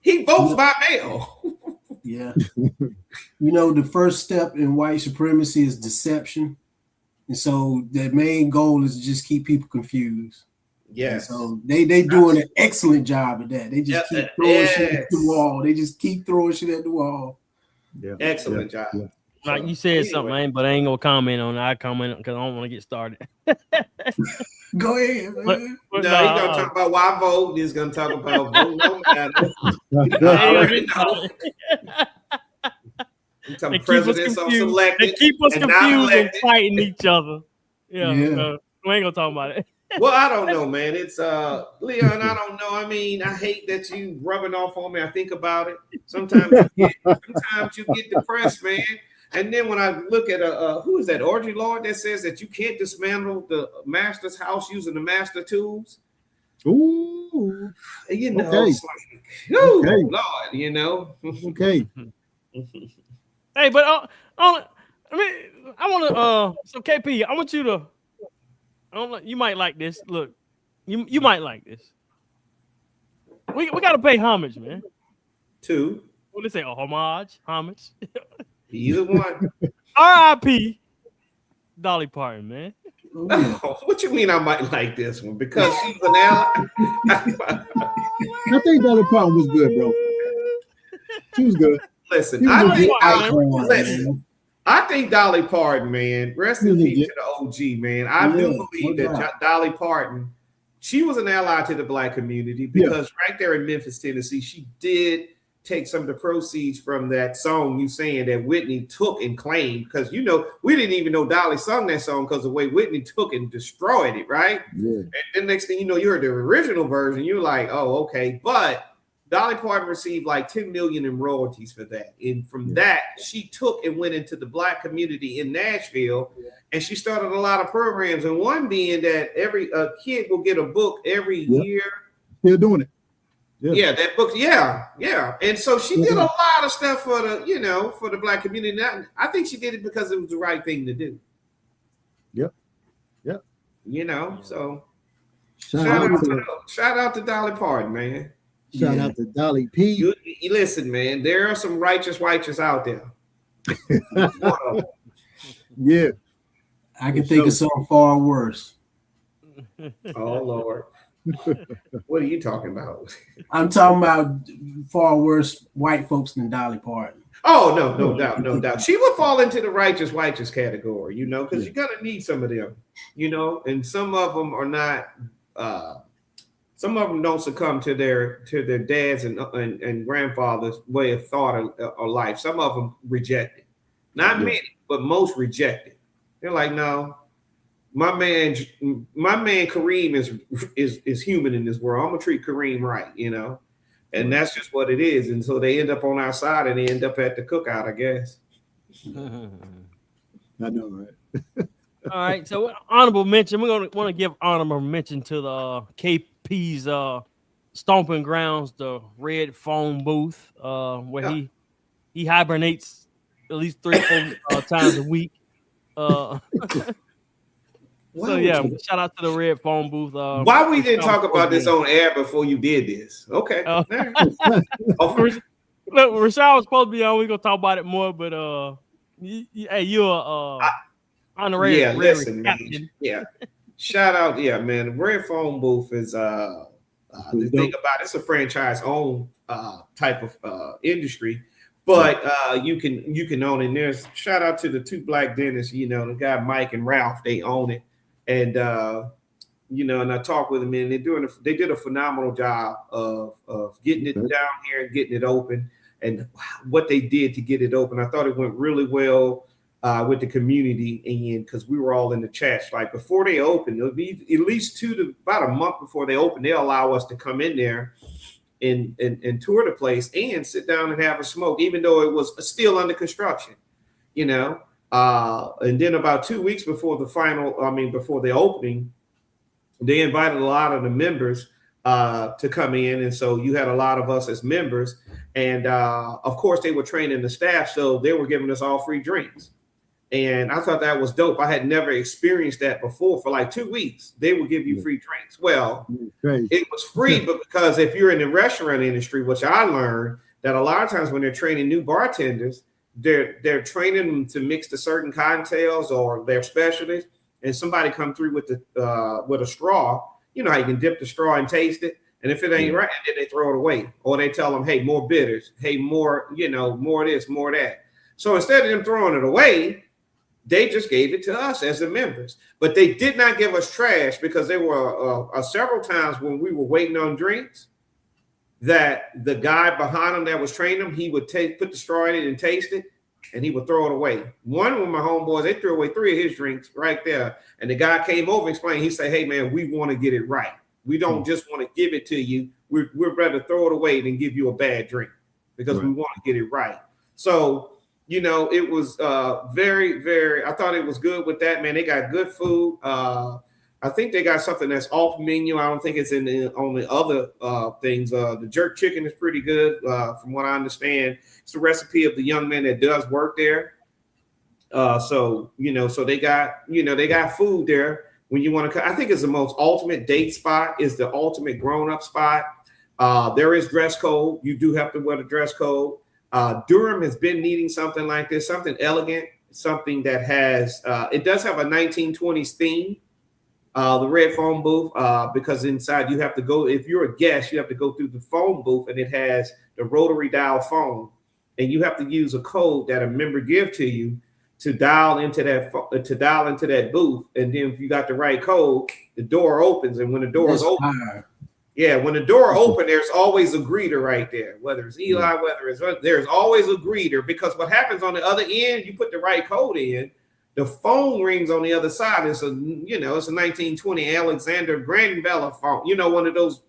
[SPEAKER 4] He votes by mail.
[SPEAKER 3] Yeah. The first step in white supremacy is deception. And so the main goal is to just keep people confused.
[SPEAKER 4] Yes.
[SPEAKER 3] And so they doing an excellent job at that. They just keep throwing shit at the wall. They just keep throwing shit at the wall.
[SPEAKER 2] Yeah.
[SPEAKER 4] Excellent job.
[SPEAKER 2] Yeah.
[SPEAKER 1] Like you said something, but I ain't gonna comment on it. I comment because I don't want to get started.
[SPEAKER 3] Go ahead, man.
[SPEAKER 4] But he's gonna talk about why vote. He's gonna talk about vote no matter. He's talking presidents are selected.
[SPEAKER 1] They keep us
[SPEAKER 4] and
[SPEAKER 1] confused and fighting each other. Yeah.
[SPEAKER 3] Yeah.
[SPEAKER 1] We ain't gonna talk about it.
[SPEAKER 4] Well, I don't know, man. It's Leon, I don't know. I mean, I hate that you rubbing off on me. I think about it. Sometimes you get depressed, man. And then when I look at who is that orgy lord that says that you can't dismantle the master's house using the master tools?
[SPEAKER 2] Ooh.
[SPEAKER 4] Okay.
[SPEAKER 2] It's
[SPEAKER 4] like, okay. Lord,
[SPEAKER 2] Okay.
[SPEAKER 1] Hey, but I want to. So KP, I want you to. I don't know. You might like this. Look, you might like this. We gotta pay homage, man.
[SPEAKER 4] To
[SPEAKER 1] What do they say? A homage.
[SPEAKER 4] Either one.
[SPEAKER 1] R.I.P. Dolly Parton, man.
[SPEAKER 4] Oh, what you mean I might like this one? Because she's an ally?
[SPEAKER 2] I think Dolly Parton was good, bro. She was good.
[SPEAKER 4] Listen, I think Dolly Parton, man, rest in peace to the OG, man. I do believe that Dolly Parton, she was an ally to the Black community because right there in Memphis, Tennessee, she did take some of the proceeds from that song you saying that Whitney took and claimed, because we didn't even know Dolly sung that song because the way Whitney took and destroyed it, right?
[SPEAKER 2] Yeah.
[SPEAKER 4] And then next thing you know, you heard the original version, you're like, oh, okay. But Dolly Parton received like $10 million in royalties for that. And from that, she took and went into the Black community in Nashville, and she started a lot of programs. And one being that every kid will get a book every year.
[SPEAKER 2] They're doing it.
[SPEAKER 4] Yeah, that book. Yeah. And so she did a lot of stuff for the, for the Black community. I think she did it because it was the right thing to do.
[SPEAKER 2] Yep.
[SPEAKER 4] So shout out to Dolly Parton, man.
[SPEAKER 2] Shout out to Dolly P.
[SPEAKER 4] You listen, man. There are some righteous out there.
[SPEAKER 2] Yeah.
[SPEAKER 3] I can think of something far worse.
[SPEAKER 4] Oh Lord. What are you talking about?
[SPEAKER 3] I'm talking about far worse white folks than Dolly Parton.
[SPEAKER 4] Oh, no doubt. She would fall into the righteous category, because you're gonna need some of them, and some of them are not. Some of them don't succumb to their dads and grandfathers' way of thought or life. Some of them reject it. Not many, but most reject it. They're like, no, my man Kareem is human in this world. I'm gonna treat Kareem right, and that's just what it is. And so they end up on our side, and they end up at the cookout, I guess.
[SPEAKER 2] I know, right?
[SPEAKER 1] All right, so honorable mention. We're gonna want to give honorable mention to the KP's stomping grounds, the red phone booth, where he hibernates at least 3-4 times a week. So shout out to the red phone booth.
[SPEAKER 4] Why we didn't talk about this on air before you did this? Okay.
[SPEAKER 1] Look, Rashad was supposed to be on. We're gonna talk about it more, but you're honorary.
[SPEAKER 4] Listen,
[SPEAKER 1] captain.
[SPEAKER 4] man. Shout out, man. The red phone booth is the thing about it's a franchise owned type of industry, but you can own it. And there's shout out to the two Black dentists, the guy Mike and Ralph, they own it, and and I talked with them, and they did a phenomenal job of getting it down here and getting it open, and what they did to get it open. I thought it went really well. With the community, and because we were all in the chats, like before they open, it'll be at least about a month before they open, they'll allow us to come in there and tour the place and sit down and have a smoke, even though it was still under construction, and then about 2 weeks before before the opening, they invited a lot of the members to come in, and so you had a lot of us as members, and of course they were training the staff, so they were giving us all free drinks. And I thought that was dope. I had never experienced that before. For like 2 weeks, they would give you free drinks. Well, it was free, but because if you're in the restaurant industry, which I learned that a lot of times when they're training new bartenders, they're training them to mix the certain cocktails or their specialties, and somebody come through with a straw. You know how you can dip the straw and taste it, and if it ain't right, then they throw it away, or they tell them, "Hey, more bitters. Hey, more, more of this, more of that." So instead of them throwing it away, they just gave it to us as the members, but they did not give us trash, because there were several times when we were waiting on drinks that the guy behind him that was training them, he would put the straw in it and taste it, and he would throw it away. One of my homeboys, they threw away 3 of his drinks right there, and the guy came over and explained. He said, "Hey man, we want to get it right. We don't just want to give it to you. We'd rather throw it away than give you a bad drink, because we want to get it right." So it was very, very, I thought it was good with that, man. They got good food. I think they got something that's off menu. I don't think it's on the other things. The jerk chicken is pretty good, from what I understand. It's the recipe of the young man that does work there. So they got food there when you want to. I think it's the most ultimate date spot. Is the ultimate grown-up spot. There is dress code. You do have to wear the dress code. Durham has been needing something like this, something elegant, something that has, it does have a 1920s theme, the red phone booth, because inside you have to go, if you're a guest, you have to go through the phone booth, and it has the rotary dial phone, and you have to use a code that a member give to you to dial into that booth. And then if you got the right code, the door opens, and when the door is open, when the door open, there's always a greeter right there. Whether it's Eli, there's always a greeter, because what happens on the other end, you put the right code in, the phone rings on the other side. It's a 1920 Alexander Graham Bell phone, one of those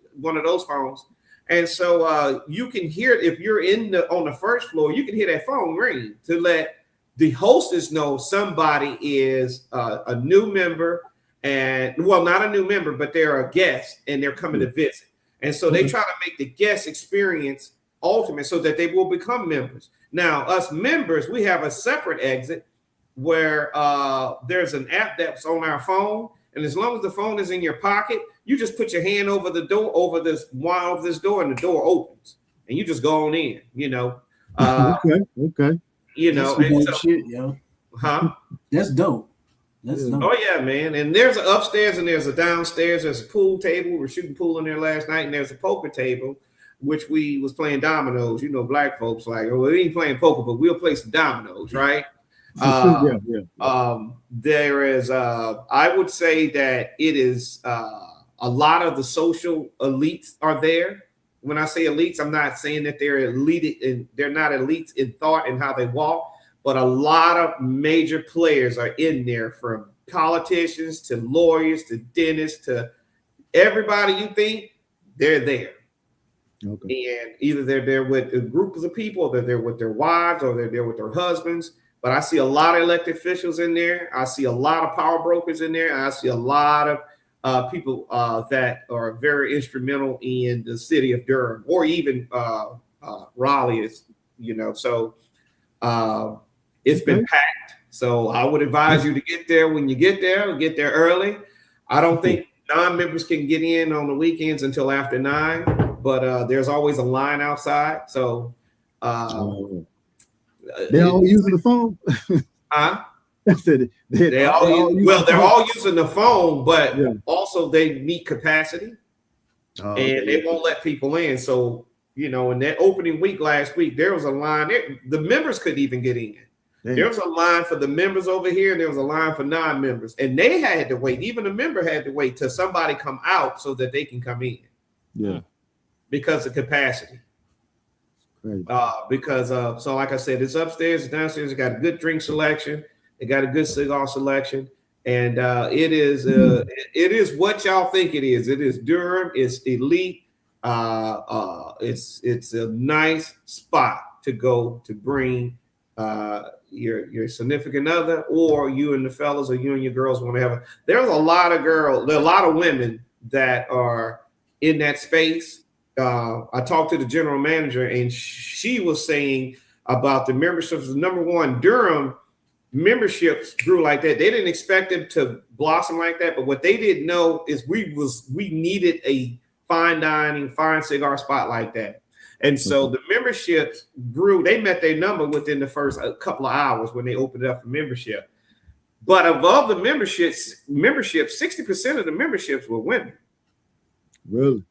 [SPEAKER 4] phones. And so you can hear, if you're on the first floor, you can hear that phone ring to let the hostess know somebody is a new member. And not a new member, but they're a guest and they're coming to visit. And so they try to make the guest experience ultimate so that they will become members. Now, us members, we have a separate exit where there's an app that's on our phone. And as long as the phone is in your pocket, you just put your hand over the door, over this door, and the door opens. And you just go on in,
[SPEAKER 2] Okay.
[SPEAKER 3] That's shit, yo.
[SPEAKER 4] Huh?
[SPEAKER 3] That's dope.
[SPEAKER 4] Oh yeah, man. And there's an upstairs and there's a downstairs. There's a pool table. We're shooting pool in there last night, and there's a poker table, which we was playing dominoes. Black folks like, we ain't playing poker, but we'll play some dominoes, right? There is I would say that it is a lot of the social elites are there. When I say elites, I'm not saying that they're elite and they're not elites in thought and how they walk. But a lot of major players are in there, from politicians to lawyers to dentists to everybody you think, they're there. Okay. And either they're there with a group of people, or they're there with their wives, or they're there with their husbands. But I see a lot of elected officials in there. I see a lot of power brokers in there. And I see a lot of people that are very instrumental in the city of Durham, or even Raleigh is, so it's been packed. So I would advise you to get there when you get there early. I don't think non-members can get in on the weekends until after 9, but there's always a line outside. So
[SPEAKER 2] they're all using the phone.
[SPEAKER 4] Huh?
[SPEAKER 2] They're
[SPEAKER 4] all using the phone, but also they meet capacity, and they won't let people in. So in that opening week last week, there was a line there. The members couldn't even get in. Damn. There was a line for the members over here, and there was a line for non-members, and they had to wait. Even the member had to wait till somebody come out so that they can come in.
[SPEAKER 2] Yeah,
[SPEAKER 4] because of capacity. So like I said, it's upstairs, it's downstairs. It got a good drink selection. It got a good cigar selection, and it is what y'all think it is. It is Durham. It's elite. It's a nice spot to go to bring your significant other, or you and the fellas, or you and your girls want to have there's a lot of women that are in that space. I talked to the general manager, and she was saying about the memberships. Number one, Durham memberships grew like that. They didn't expect them to blossom like that, but what they didn't know is we needed a fine dining, fine cigar spot like that. And so the memberships grew. They met their number within the first couple of hours when they opened it up for membership. But above the memberships, 60% of the memberships were women.
[SPEAKER 2] Really?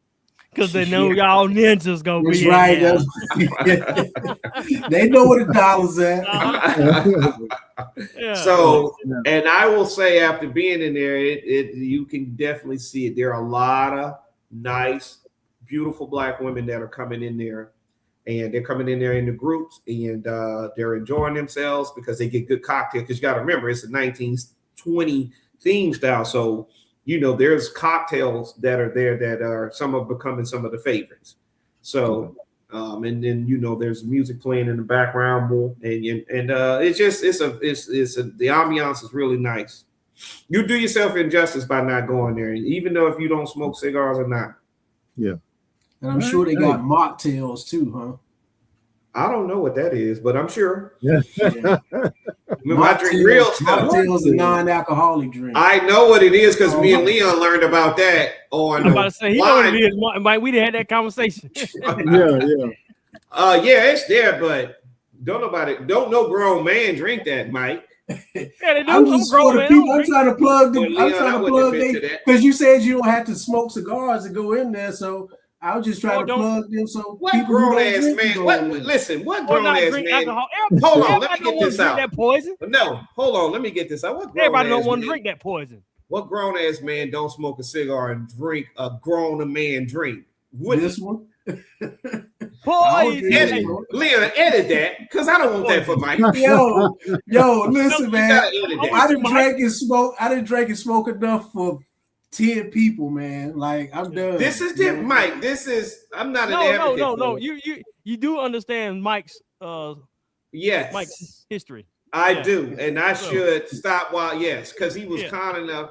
[SPEAKER 1] Because they know y'all ninjas gonna
[SPEAKER 3] That's
[SPEAKER 1] be
[SPEAKER 3] right.
[SPEAKER 1] in there.
[SPEAKER 3] They know where the dollar's at.
[SPEAKER 1] Yeah.
[SPEAKER 4] So, and I will say, after being in there, you can definitely see it. There are a lot of nice, beautiful Black women that are coming in there, and they're coming in there in the groups, and they're enjoying themselves because they get good cocktails. Because you got to remember, it's a 1920 theme style, so there's cocktails that are there that are some are becoming some of the favorites. So, and then there's music playing in the background more, and it's the ambiance is really nice. You do yourself injustice by not going there, even though if you don't smoke cigars or not.
[SPEAKER 2] Yeah.
[SPEAKER 3] And I'm sure they got mocktails too, huh?
[SPEAKER 4] I don't know what that is, but I'm sure.
[SPEAKER 2] Yeah.
[SPEAKER 4] Remember, I drink real stuff.
[SPEAKER 3] Mocktails are non-alcoholic drink.
[SPEAKER 4] I know what it is because me and Leon learned about that on.
[SPEAKER 1] I'm about to say he know what it is. Mike, we didn't have that conversation.
[SPEAKER 2] Yeah.
[SPEAKER 4] Yeah, it's there, but don't no grown man drink that, Mike.
[SPEAKER 1] Yeah, they do.
[SPEAKER 3] I'm just for the people. I'm trying to plug because you said you don't have to smoke cigars to go in there, so I was just trying to plug them. So
[SPEAKER 4] what grown ass man? What grown ass man?
[SPEAKER 1] Alcohol.
[SPEAKER 4] Hold on, let me get this out.
[SPEAKER 1] That poison?
[SPEAKER 4] No, hold on, let me get this out.
[SPEAKER 1] Everybody don't want to drink that poison.
[SPEAKER 4] What grown ass man don't smoke a cigar and drink a grown man drink?
[SPEAKER 3] This one?
[SPEAKER 4] Leon, edit that because I don't want that for Mike.
[SPEAKER 3] Yo, listen, man. I didn't drink and smoke enough for 10 people, man. Like, I'm done.
[SPEAKER 4] This is different, Mike. I'm not an advocate.
[SPEAKER 1] No. You do understand Mike's
[SPEAKER 4] yes,
[SPEAKER 1] Mike's history.
[SPEAKER 4] I do, and I should stop because he was kind enough.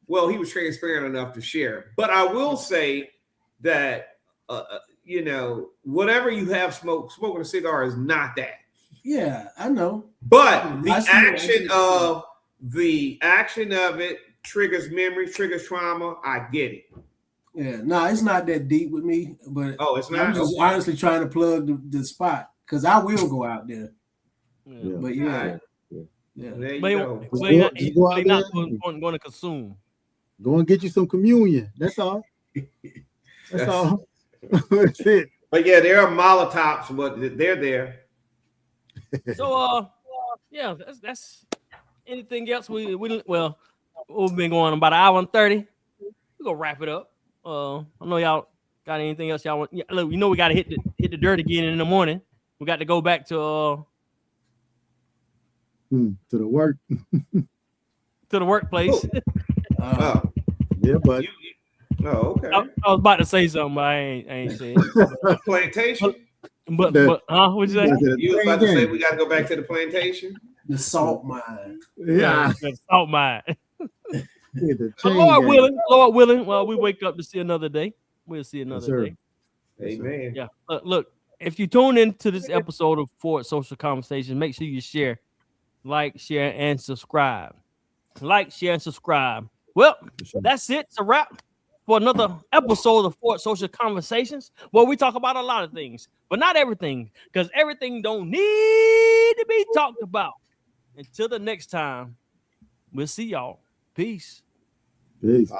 [SPEAKER 4] Well, he was transparent enough to share. But I will say that whatever you have smoking a cigar is not that.
[SPEAKER 3] Yeah, I know.
[SPEAKER 4] But the action of it triggers memories, triggers trauma. I get it.
[SPEAKER 3] Yeah, no, it's not that deep with me. But
[SPEAKER 4] it's not.
[SPEAKER 3] I'm just honestly trying to plug the spot because I will go out there.
[SPEAKER 2] Yeah.
[SPEAKER 3] But yeah.
[SPEAKER 4] There you
[SPEAKER 1] But
[SPEAKER 4] go.
[SPEAKER 1] They're not going to consume.
[SPEAKER 2] Go and get you some communion. That's all. That's all. That's it.
[SPEAKER 4] But yeah, there are Molotovs, but they're there.
[SPEAKER 1] So that's anything else we've been going about an hour and 30. We're gonna wrap it up. I know y'all got anything else y'all want. Look, we gotta hit the dirt again in the morning. We got to go back to
[SPEAKER 2] the work.
[SPEAKER 1] To the workplace.
[SPEAKER 2] Yeah, but
[SPEAKER 4] okay.
[SPEAKER 1] I was about to say something, but I ain't saying it.
[SPEAKER 4] Plantation.
[SPEAKER 1] But what'd you say?
[SPEAKER 4] You was about to say we got to go back to the plantation.
[SPEAKER 3] The salt mine.
[SPEAKER 2] Yeah.
[SPEAKER 1] The salt mine.
[SPEAKER 2] Lord
[SPEAKER 1] willing, well, we wake up to see another day. We'll see another day.
[SPEAKER 4] Amen.
[SPEAKER 1] Yeah. Look, if you tune into this episode of Ford Social Conversations, make sure you share, like, share, and subscribe. Like, share, and subscribe. Well, that's it. It's a wrap for another episode of Ford Social Conversations, where we talk about a lot of things, but not everything, because everything don't need to be talked about. Until the next time, we'll see y'all. Peace.
[SPEAKER 2] Peace.